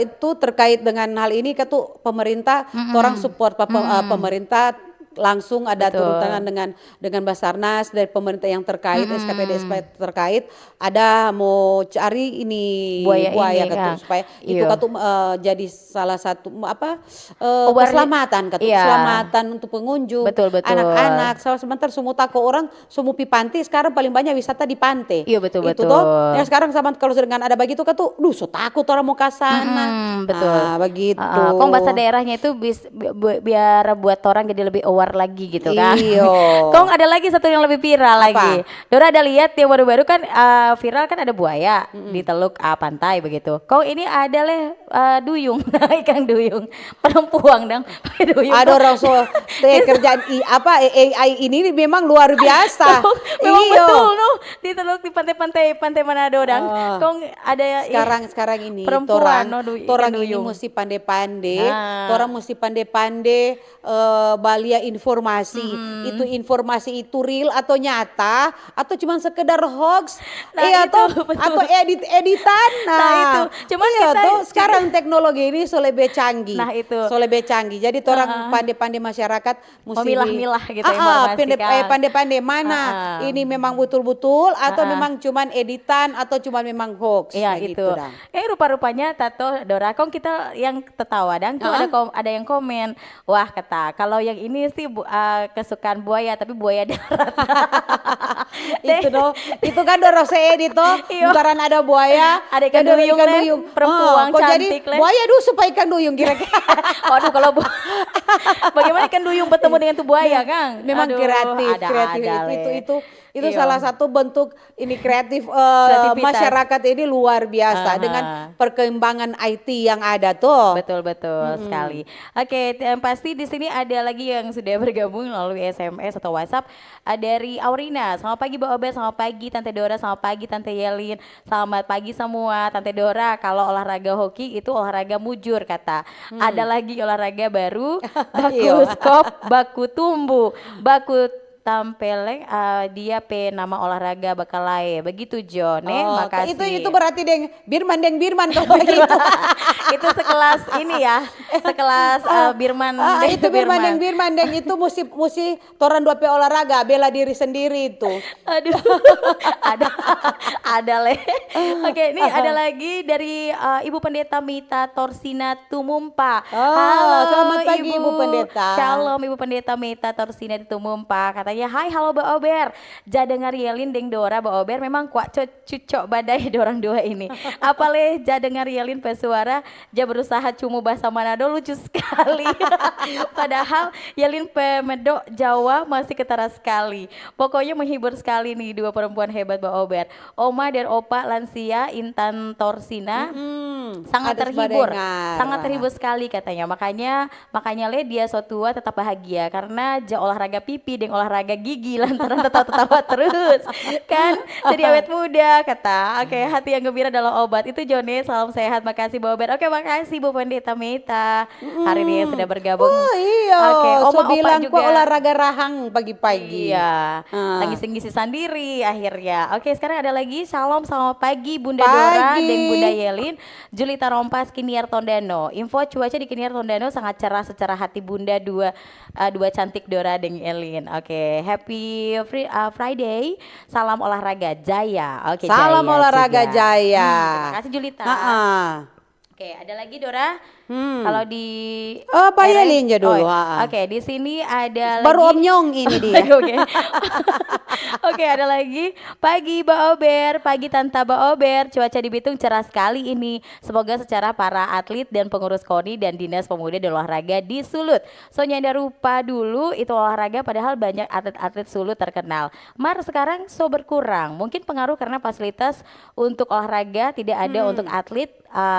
itu terkait dengan hal ini pemerintah orang support pemerintah langsung ada Betul. turun tangan dengan Basarnas dari pemerintah yang terkait SKPD terkait ada mau cari ini Buaya ini, katu, ya. supaya itu Iya. katu jadi salah satu Warni- keselamatan katu, Iya. keselamatan untuk pengunjung, Betul, betul. anak-anak. Sebentar semua tako orang semua pi pantai, sekarang paling banyak wisata di pantai. Iya, betul, Itu betul. toh. Ya sekarang sama kalau dengan ada begitu katu, duh so takut orang mau ke sana. Betul. Ah, begitu. Kong bahasa daerahnya itu biar buat orang jadi lebih aware lagi gitu kan. Iyo. Kong ada lagi satu yang lebih viral lagi. Dora ada lihat yang baru-baru kan viral kan ada buaya di teluk pantai begitu. Kong ini ada duyung, ikan duyung, perempuan dong. Duyung. Ada orang so kerjaan AI ini memang luar biasa. Memang Iyo. betul di teluk di pantai Manado dang. Kong ada Sekarang ini perempuan, torang ikan ini duyung. mesti pandai-pandai, Nah. torang mesti pandai-pandai balia informasi. Itu informasi itu real atau nyata atau cuma sekedar hoax, Nah, itu, betul. atau edit-editan. Nah, itu. Cuman iya kita- tuh sekarang teknologi ini so lebih canggih. Nah, itu. So lebih canggih. Jadi orang pandai-pandai masyarakat mesti Memilah-milah gitu informasi, kan. pandai-pandai mana ini memang betul-betul atau memang cuman editan atau cuman memang hoax. Iya Nah, itu. gitu dah. Rupa-rupanya Tato Dora Kong kita yang tertawa dan tuh ada yang komen, wah kata kalau yang ini sih kesukaan buaya tapi buaya darat. Itu kan dorong edit toh. Iya. Bukaran ada buaya, Ada ikan ada duyung, Le. Perempuan kok jadi cantik, Le. buaya dulu supaya ikan duyung kira-kira. Waduh kalau bagaimana ikan duyung bertemu dengan tuh buaya Kang? Memang Aduh, kreatif, ada, itu Iya. salah satu bentuk ini kreatif Kreativitas. masyarakat ini luar biasa dengan perkembangan IT yang ada tuh. Betul sekali. Oke, yang pasti di sini ada lagi yang sudah bergabung melalui SMS atau WhatsApp. Dari Aurina, selamat pagi Mbak Ober, selamat pagi Tante Dora, selamat pagi Tante Yelin, selamat pagi semua. Tante Dora, kalau olahraga hoki itu olahraga mujur kata. Ada lagi olahraga baru, baku skop, baku tumbuh, baku tampeleng dia nama olahraga bakalae begitu Jone makasih Itu berarti deng Birman kalau begitu. itu sekelas ini ya sekelas Birman Itu Birman deng itu mesti toran 2 olahraga bela diri sendiri itu. aduh ada le oke ini ada lagi dari Ibu Pendeta Mita Torsina Tumumpa. Halo selamat pagi Ibu Pendeta. Shalom Ibu Pendeta Mita Torsina di Tumumpa katanya hai halo Mbak Ober ja dengar Yelin deng Dora Mbak Ober memang kuat cucok badai dorang dua ini apaleh ja dengar Yelin pesuara ja berusaha cumu bahasa Manado lucu sekali padahal Yelin pemedok Jawa masih ketara sekali pokoknya menghibur sekali nih dua perempuan hebat Mbak Ober Oma dan Opa lansia Intan Torsina sangat Ada terhibur sebadengar. sangat terhibur sekali katanya makanya le dia so tua tetap bahagia karena ja olahraga pipi dan olahraga gigi lantaran tertawa terus kan jadi awet muda kata. Oke, hati yang gembira adalah obat itu Jone salam sehat makasih Mbak Ober. Oke makasih Bu Pendeta Mita hari ini sudah bergabung. Oh iya, Oke, so Oma Opa bilang juga. kok olahraga rahang pagi-pagi. Iya, Ah. ngisi-ngisi sendiri akhirnya. Oke, sekarang ada lagi Shalom selamat pagi Bunda Dora Pagi. dan Bunda Yelin. Julita Rompas Kiniar Tondano. Info cuaca di Kiniar Tondano sangat cerah secara hati Bunda dua cantik Dora dan Yelin. Oke, happy Friday. Salam olahraga Jaya. Oke, Salam Jaya olahraga juga. Jaya. Terima kasih Julita. Oke, ada lagi Dora. Kalau di Oh, Pak Yelin aja dulu. Oke, di sini ada Baru lagi. Om Nyong ini dia. Oke. Oke, ada lagi. Pagi Mbak Ober, pagi Tante Mbak Ober. Cuaca di Bitung cerah sekali ini. Semoga secara para atlet dan pengurus KONI dan Dinas Pemuda dan Olahraga di Sulut. So nyanda rupa dulu itu olahraga padahal banyak atlet-atlet Sulut terkenal. Mar sekarang so berkurang. Mungkin pengaruh karena fasilitas untuk olahraga tidak ada untuk atlet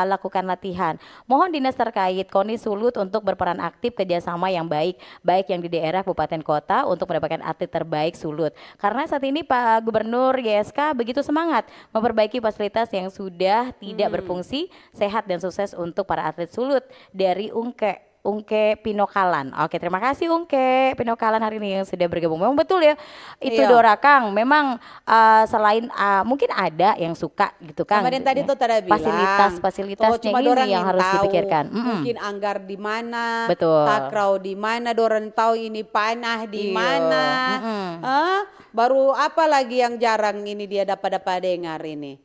lakukan latihan. Mohon dinas terkait KONI Sulut untuk berperan aktif kerjasama yang baik yang di daerah kabupaten kota untuk mendapatkan atlet terbaik Sulut. Karena saat ini Pak Gubernur YSK begitu semangat memperbaiki fasilitas yang sudah tidak berfungsi, sehat dan sukses untuk para atlet Sulut dari Ungke Pinokalan. Oke, terima kasih Ungke Pinokalan hari ini yang sudah bergabung. Memang betul ya, itu Iya. Dora Kang. Memang selain mungkin ada yang suka gitu Kang. Kemarin tadi tuh tadi bilang Fasilitas-fasilitasnya cuma dorang ini yang harus tahu. dipikirkan. Mungkin anggar di mana, Betul. takraw di mana, dorang tahu ini panah di Iya. mana. Baru apa lagi yang jarang ini dia dapat dengar ini?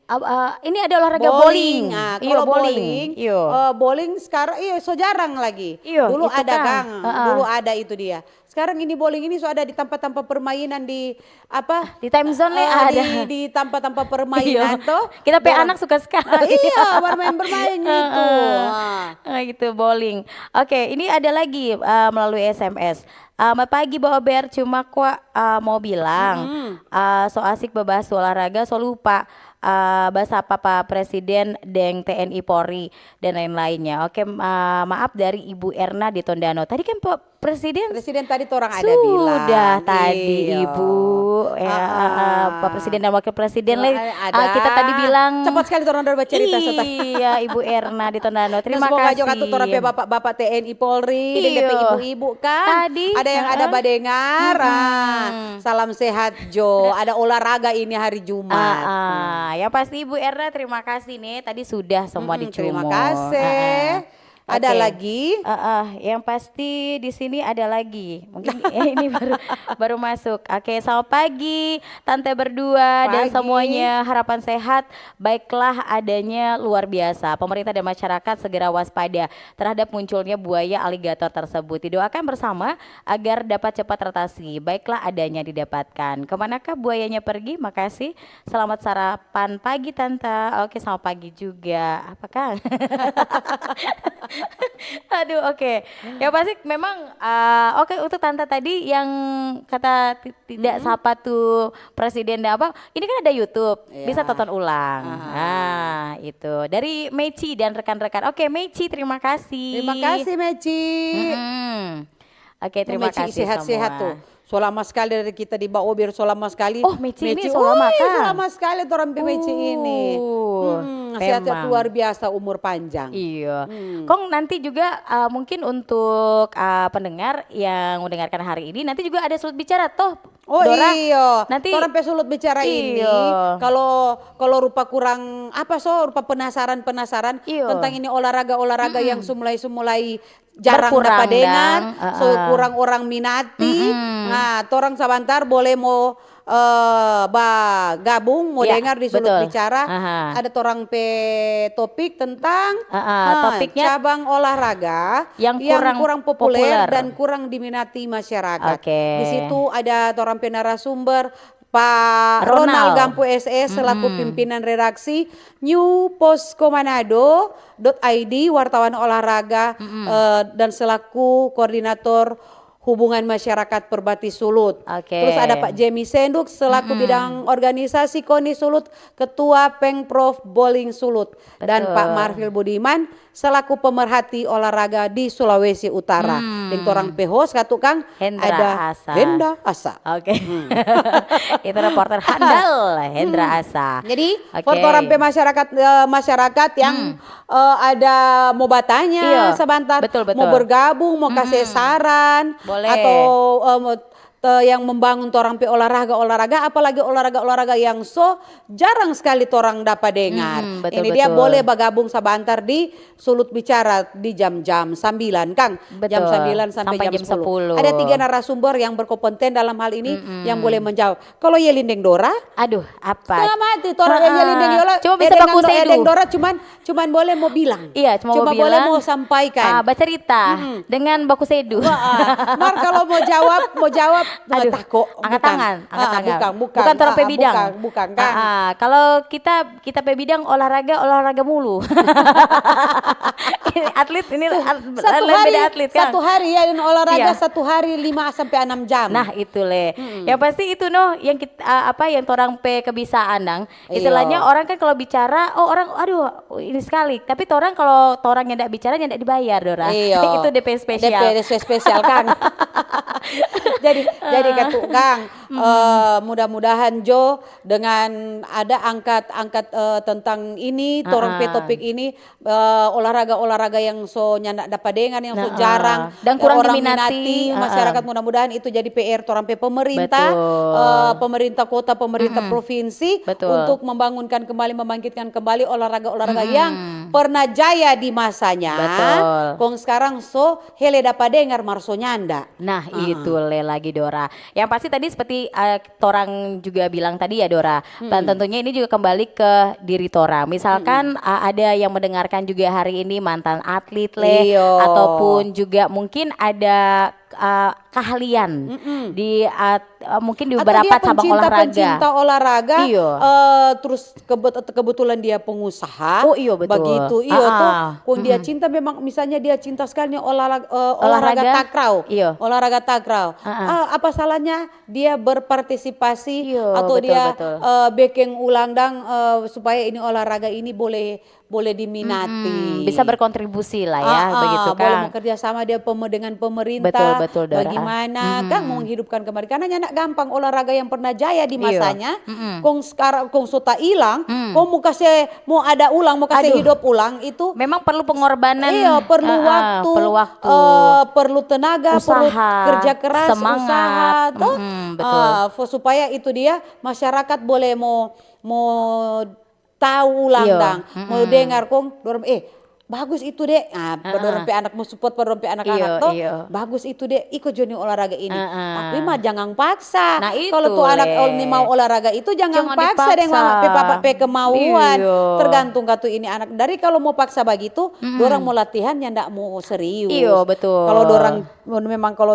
Ini ada olahraga bowling. Nah, Iya, kalau bowling, Iya. Bowling sekarang so jarang lagi. Iya, Dulu itu ada Kang. Kang, dulu ada itu dia. Sekarang ini bowling ini so ada di tempat-tempat permainan di apa? Di time zone ada. Di tempat-tempat permainan Iya. tuh. Kita pe dorang- anak suka sekali. iya, bermain gitu. Gitu bowling. Oke, ini ada lagi melalui SMS. Selamat pagi Mbak Ober, cuma kok mau bilang so asik bebas olahraga, so lupa bahas apa Pak Presiden Deng TNI Polri dan lain-lainnya. Oke, maaf dari Ibu Erna di Tondano. Tadi kan Pak Presiden Tadi tuh orang ada bilang. sudah tadi Iya. Ibu Pak Presiden dan Wakil Presiden Ada. kita tadi bilang cepat sekali orang udah bercerita iya Ibu Erna di Tondano. Terima kasih. Semoga juga tuh bapak-bapak TNI Polri dan Iya. DP ibu-ibu kan. Tadi, ada yang ada badengar. Salam sehat Jo. Ada olahraga ini hari Jumat. Ya pasti Ibu Erna terima kasih nih. Tadi sudah semua dicumur. Terima kasih. Ada Oke. lagi? Yang pasti di sini ada lagi. Mungkin ini baru masuk. Oke, selamat pagi Tante berdua dan Pagi. semuanya. Harapan sehat. Baiklah adanya luar biasa. Pemerintah dan masyarakat segera waspada terhadap munculnya buaya aligator tersebut. Didoakan bersama agar dapat cepat teratasi. Baiklah adanya didapatkan. Kemanakah buayanya pergi? Makasih. Selamat sarapan pagi Tante. Oke, selamat pagi juga. Apakah? Aduh, oke. Ya pasti memang oke untuk Tante tadi yang kata tidak sapa tuh presiden dan apa. Ini kan ada YouTube, Iya. bisa tonton ulang. Nah, itu dari Meci dan rekan-rekan. Oke, Meci terima kasih. Terima kasih Meci. Oke, terima Meci kasih sehat-sehat semua. tuh. So lama sekali dari kita di Mbak Obir, so lama sekali. Oh, Meci ini so lama woi, kan? so lama sekali tuh orang Meci ini. Sehat-sehat memang. luar biasa, umur panjang. Iya. Kong nanti juga mungkin untuk pendengar yang mendengarkan hari ini nanti juga ada sulut bicara toh. Oh Dora, iya, nanti orang pesulut bicara ini. Iya. Kalau rupa kurang rupa penasaran Iya. tentang ini olahraga yang sumulai jarang Berkurang dapat dengar, dan, so kurang orang minati. Nah, torang sebentar boleh mau gabung mau Ya, dengar di sulut betul. bicara. Aha. Ada torang topik tentang topiknya cabang olahraga yang kurang populer dan kurang diminati masyarakat. Oke. Di situ ada torang narasumber Pak Ronald Gampu SS selaku pimpinan redaksi New Posko Manado.id, wartawan olahraga dan selaku koordinator hubungan masyarakat Perbati Sulut. Oke. Terus ada Pak Jemi Senduk selaku bidang organisasi KONI Sulut, Ketua Pengprov Bowling Sulut. Dan Betul. Pak Marfil Budiman selaku pemerhati olahraga di Sulawesi Utara. Yang orang pehos katu Kang Hendra ada Asa. Henda Asa. Oke. Itu reporter handal Hendra Asa. Jadi Oke. for orang masyarakat yang ada mau bertanya Iya, sebentar, betul. mau bergabung, mau kasih saran, Boleh. atau yang membangun torang pe olahraga, apalagi olahraga yang so jarang sekali torang dapat dengar. betul, Ini dia betul. boleh bergabung sebentar di Sulut Bicara di jam-jam 9 Kang. Jam Betul. 9 sampai jam 10. 10. Ada 3 narasumber yang berkompeten dalam hal ini yang boleh menjawab. Kalau Yelindeng Dora, Aduh, apa? setengah mati torang yang Yelindeng Yola. Cuma bisa baku sedu. Yelindeng Dora cuman boleh mau bilang. Iya, cuma mau boleh bilang, mau sampaikan. baca cerita dengan baku sedu. Mar kalau mau jawab Aduh, takut. angkat tangan. Bukan torang pe bidang. Bukan kan. Kalau kita pe bidang olahraga mulu. atlet ini Satu lain hari, beda atlet kan. satu hari ya dan olahraga Iya. satu hari 5 sampai 6 jam. Nah itu le, yang pasti itu noh yang kita yang orang pe kebisaan dang. Istilahnya Iya. orang kan kalau bicara, oh orang aduh ini sekali. Tapi orang kalau orang yang tidak bicara yang tidak dibayar Dora. Iya. Itu DP spesial. DP spesial Kang. jadi Katu Kang, mudah-mudahan Jo dengan ada angkat tentang ini, torang pe topik ini olahraga-olahraga yang so nyanda dapat dengar yang so jarang Dan kurang orang diminati. minati masyarakat, mudah-mudahan itu jadi PR torang pe pemerintah, Betul. pemerintah kota, pemerintah provinsi Betul. untuk membangunkan kembali, membangkitkan kembali olahraga-olahraga yang pernah jaya di masanya. Betul. Kong sekarang so hele dapat dengar marso nyanda. Nah itu le lagi Dora. Yang pasti tadi seperti torang juga bilang tadi ya Dora. Dan tentunya ini juga kembali ke diri torang. Misalkan ada yang mendengarkan juga hari ini mantan atlet le, Iyo. ataupun juga mungkin ada keahlian di mungkin di Atau beberapa dia cabang pencinta olahraga, Iyo. terus kebetulan dia pengusaha. Oh, iyo, betul. Begitu, iyo Ah, tuh. ah. Kung dia cinta memang, misalnya dia cinta sekali nih olahraga Olahraga? takraw. Iyo. Olahraga takraw. Apa salahnya dia berpartisipasi Iyo, atau betul, dia betul. backing ulang supaya ini olahraga ini boleh diminati. bisa berkontribusi lah ya begitu Boleh kan. bekerja sama dia dengan pemerintah. Betul, Dora. Bagaimana kan mau menghidupkan kembali, karena nyak gampang olahraga yang pernah jaya di Iya. masanya. Kong sekarang kong suta hilang, kong mau ada ulang, mau kasih Aduh. hidup ulang itu. Memang perlu pengorbanan. Iya, perlu waktu, perlu waktu. perlu tenaga, perlu Usaha, kerja keras, semangat. usaha, toh. Betul. Supaya itu dia masyarakat boleh mau tahu ulang Iya, dang, mau dengar kong dorong bagus itu dek, dorong pe anak mau support, dorong pe anak-anak toh, iya. bagus itu dek, ikut joni olahraga ini. Tapi mah jangan paksa. Nah, itu, Kalau tuh anak Le. ini mau olahraga itu jangan Jangan paksa deh dipaksa. mama pe papa pe kemauan. Iya. Tergantung katu ini anak. Dari kalau mau paksa begitu, dorang mau latihan ya ndak mau serius. Iya, betul. Kalau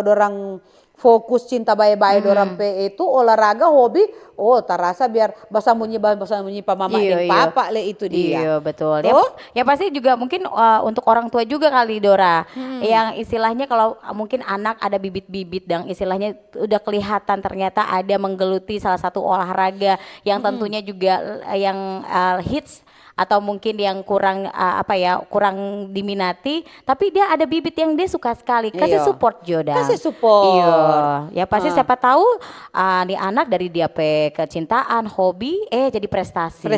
dorang fokus cinta baik-baik dorang pe itu olahraga hobi, terasa biar bahasa munyi pa mama Iya, dan iya. papa le itu dia. Iya betul. Ya, Toh? ya pasti juga mungkin untuk orang tua juga kali Dora. Yang istilahnya kalau mungkin anak ada bibit-bibit dan istilahnya udah kelihatan ternyata ada menggeluti salah satu olahraga yang tentunya juga yang hits atau mungkin yang kurang kurang diminati, tapi dia ada bibit yang dia suka sekali. Kasih Iya. support Joda. Kasih support. Iya. Ya pasti siapa tahu nih anak dari dia pe kecintaan, hobi jadi prestasi.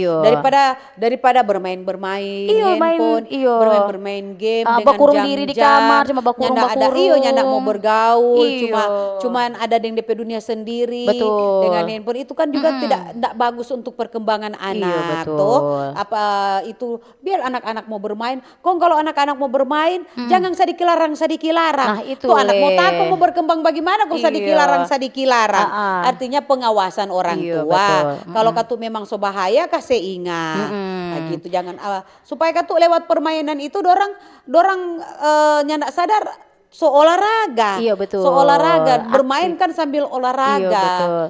Iya. Daripada bermain Iya, handphone, iya. bermain game dengan berkurung jam-jam, diri di kamar, cuma nyanda ada bakurung. nyanda mau bergaul, Iya. cuman ada yang DP dunia sendiri. Betul. Dengan handphone itu kan juga tidak bagus untuk perkembangan anak. betul. Toh apa itu biar anak-anak mau bermain. Kalau anak-anak mau bermain jangan sedikit larang. Nah, itu, Tuh anak mau Le. takut mau berkembang bagaimana kok sedikit larang. Artinya pengawasan orang Iya, tua. betul. Kalau katu memang so bahaya kasih ingat. Nah, gitu jangan supaya katu lewat permainan itu dorang nyanda sadar so olahraga. Iya, betul. So olahraga, Aktif. bermain kan sambil olahraga. Iya betul.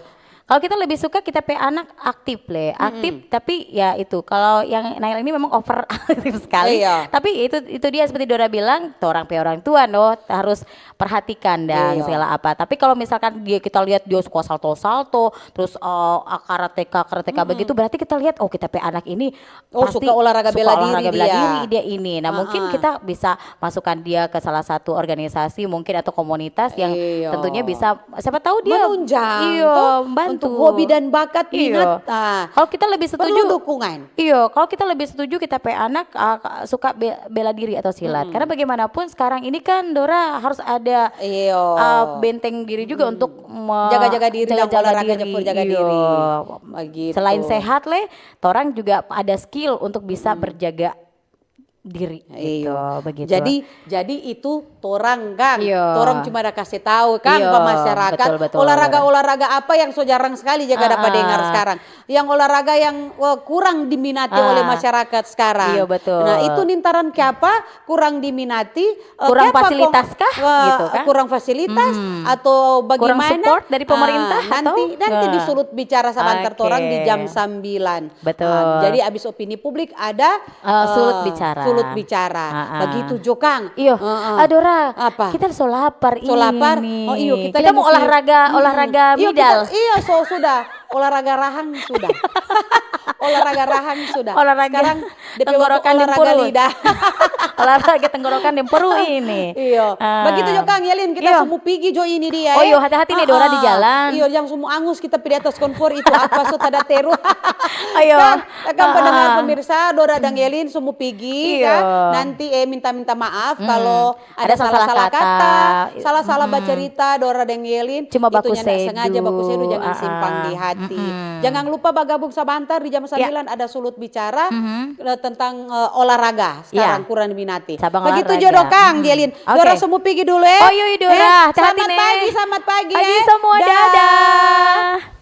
Kalau kita lebih suka kita pe anak aktif le, aktif tapi ya itu kalau yang Nail ini memang over aktif sekali. Iya. Tapi itu dia seperti Dora bilang, orang tua harus perhatikan dan Iya. segala apa. Tapi kalau misalkan kita lihat dia suka salto, terus karateka begitu, berarti kita lihat kita pe anak ini pasti suka olahraga bela diri dia ini. Nah mungkin kita bisa masukkan dia ke salah satu organisasi mungkin atau komunitas yang Iya. tentunya bisa siapa tahu dia menunjang iya, toh, membantu. untuk hobi dan bakat minat. Iya. Kalau kita lebih setuju Perlu dukungan. Iya, kalau kita lebih setuju kita pe anak suka bela diri atau silat. Karena bagaimanapun sekarang ini kan Dora harus ada Iya. benteng diri juga untuk Jaga-jaga diri dan olahraga jaga Iya. diri. Begitu. Selain sehat orang juga ada skill untuk bisa berjaga diri gitu, Iya. begitu. Jadi itu torang Kang. Iya. Torang cuma ada kasih tahu Kang Iya, ke masyarakat. betul. Olahraga apa yang so jarang sekali jaga dapat dengar sekarang. Yang olahraga yang kurang diminati oleh masyarakat sekarang. Iya, betul. Nah, itu nintaran ke apa? Kurang diminati. Kurang ke apa, fasilitas kah? Gitu kan? Kurang fasilitas atau Kurang bagaimana? support dari pemerintah nanti atau? disulut bicara sama antar Oke. torang di jam 9. Betul. Jadi abis opini publik ada Sulut bicara. sulut bicara. Begitu Jo Kang. Iyo, Dora, Apa? kita so lapar So lapar? ini. Oh iya, kita kita mau mesti- olahraga Iya, midal. sudah. Olahraga rahang sudah. Olahraga rahang sudah. Olahraga Sekarang DP tenggorokan di olahraga perut. lidah. Olahraga tenggorokan dan perut ini. Iya. Begitu Jo Kang, Yelin kita Iyo. semua pergi Jo ini dia. Oh iya, hati-hati nih Dora di jalan. Iya, yang semua angus kita pergi atas konfor itu apa so tada teru. Ayo. Kan pendengar pemirsa Dora dan Yelin semua pergi Iya. kan. Nanti minta maaf kalau ada Ada salah-salah salah-salah kata, kata. salah-salah bercerita Dora dan Yelin. Cuma baku itunya nggak sedu. sengaja baku sedu, jangan simpang di hati. Jangan lupa bergabung sebentar di jam 9 ada sulut bicara tentang olahraga. Sekarang kurang diminati. Cabang Begitu olahraga. jodoh Kang Yelin. Dora Oke. semua pergi dulu ya. Oh iya Dora, hati-hati Selamat nih. pagi, selamat pagi. Pagi semua, dadah.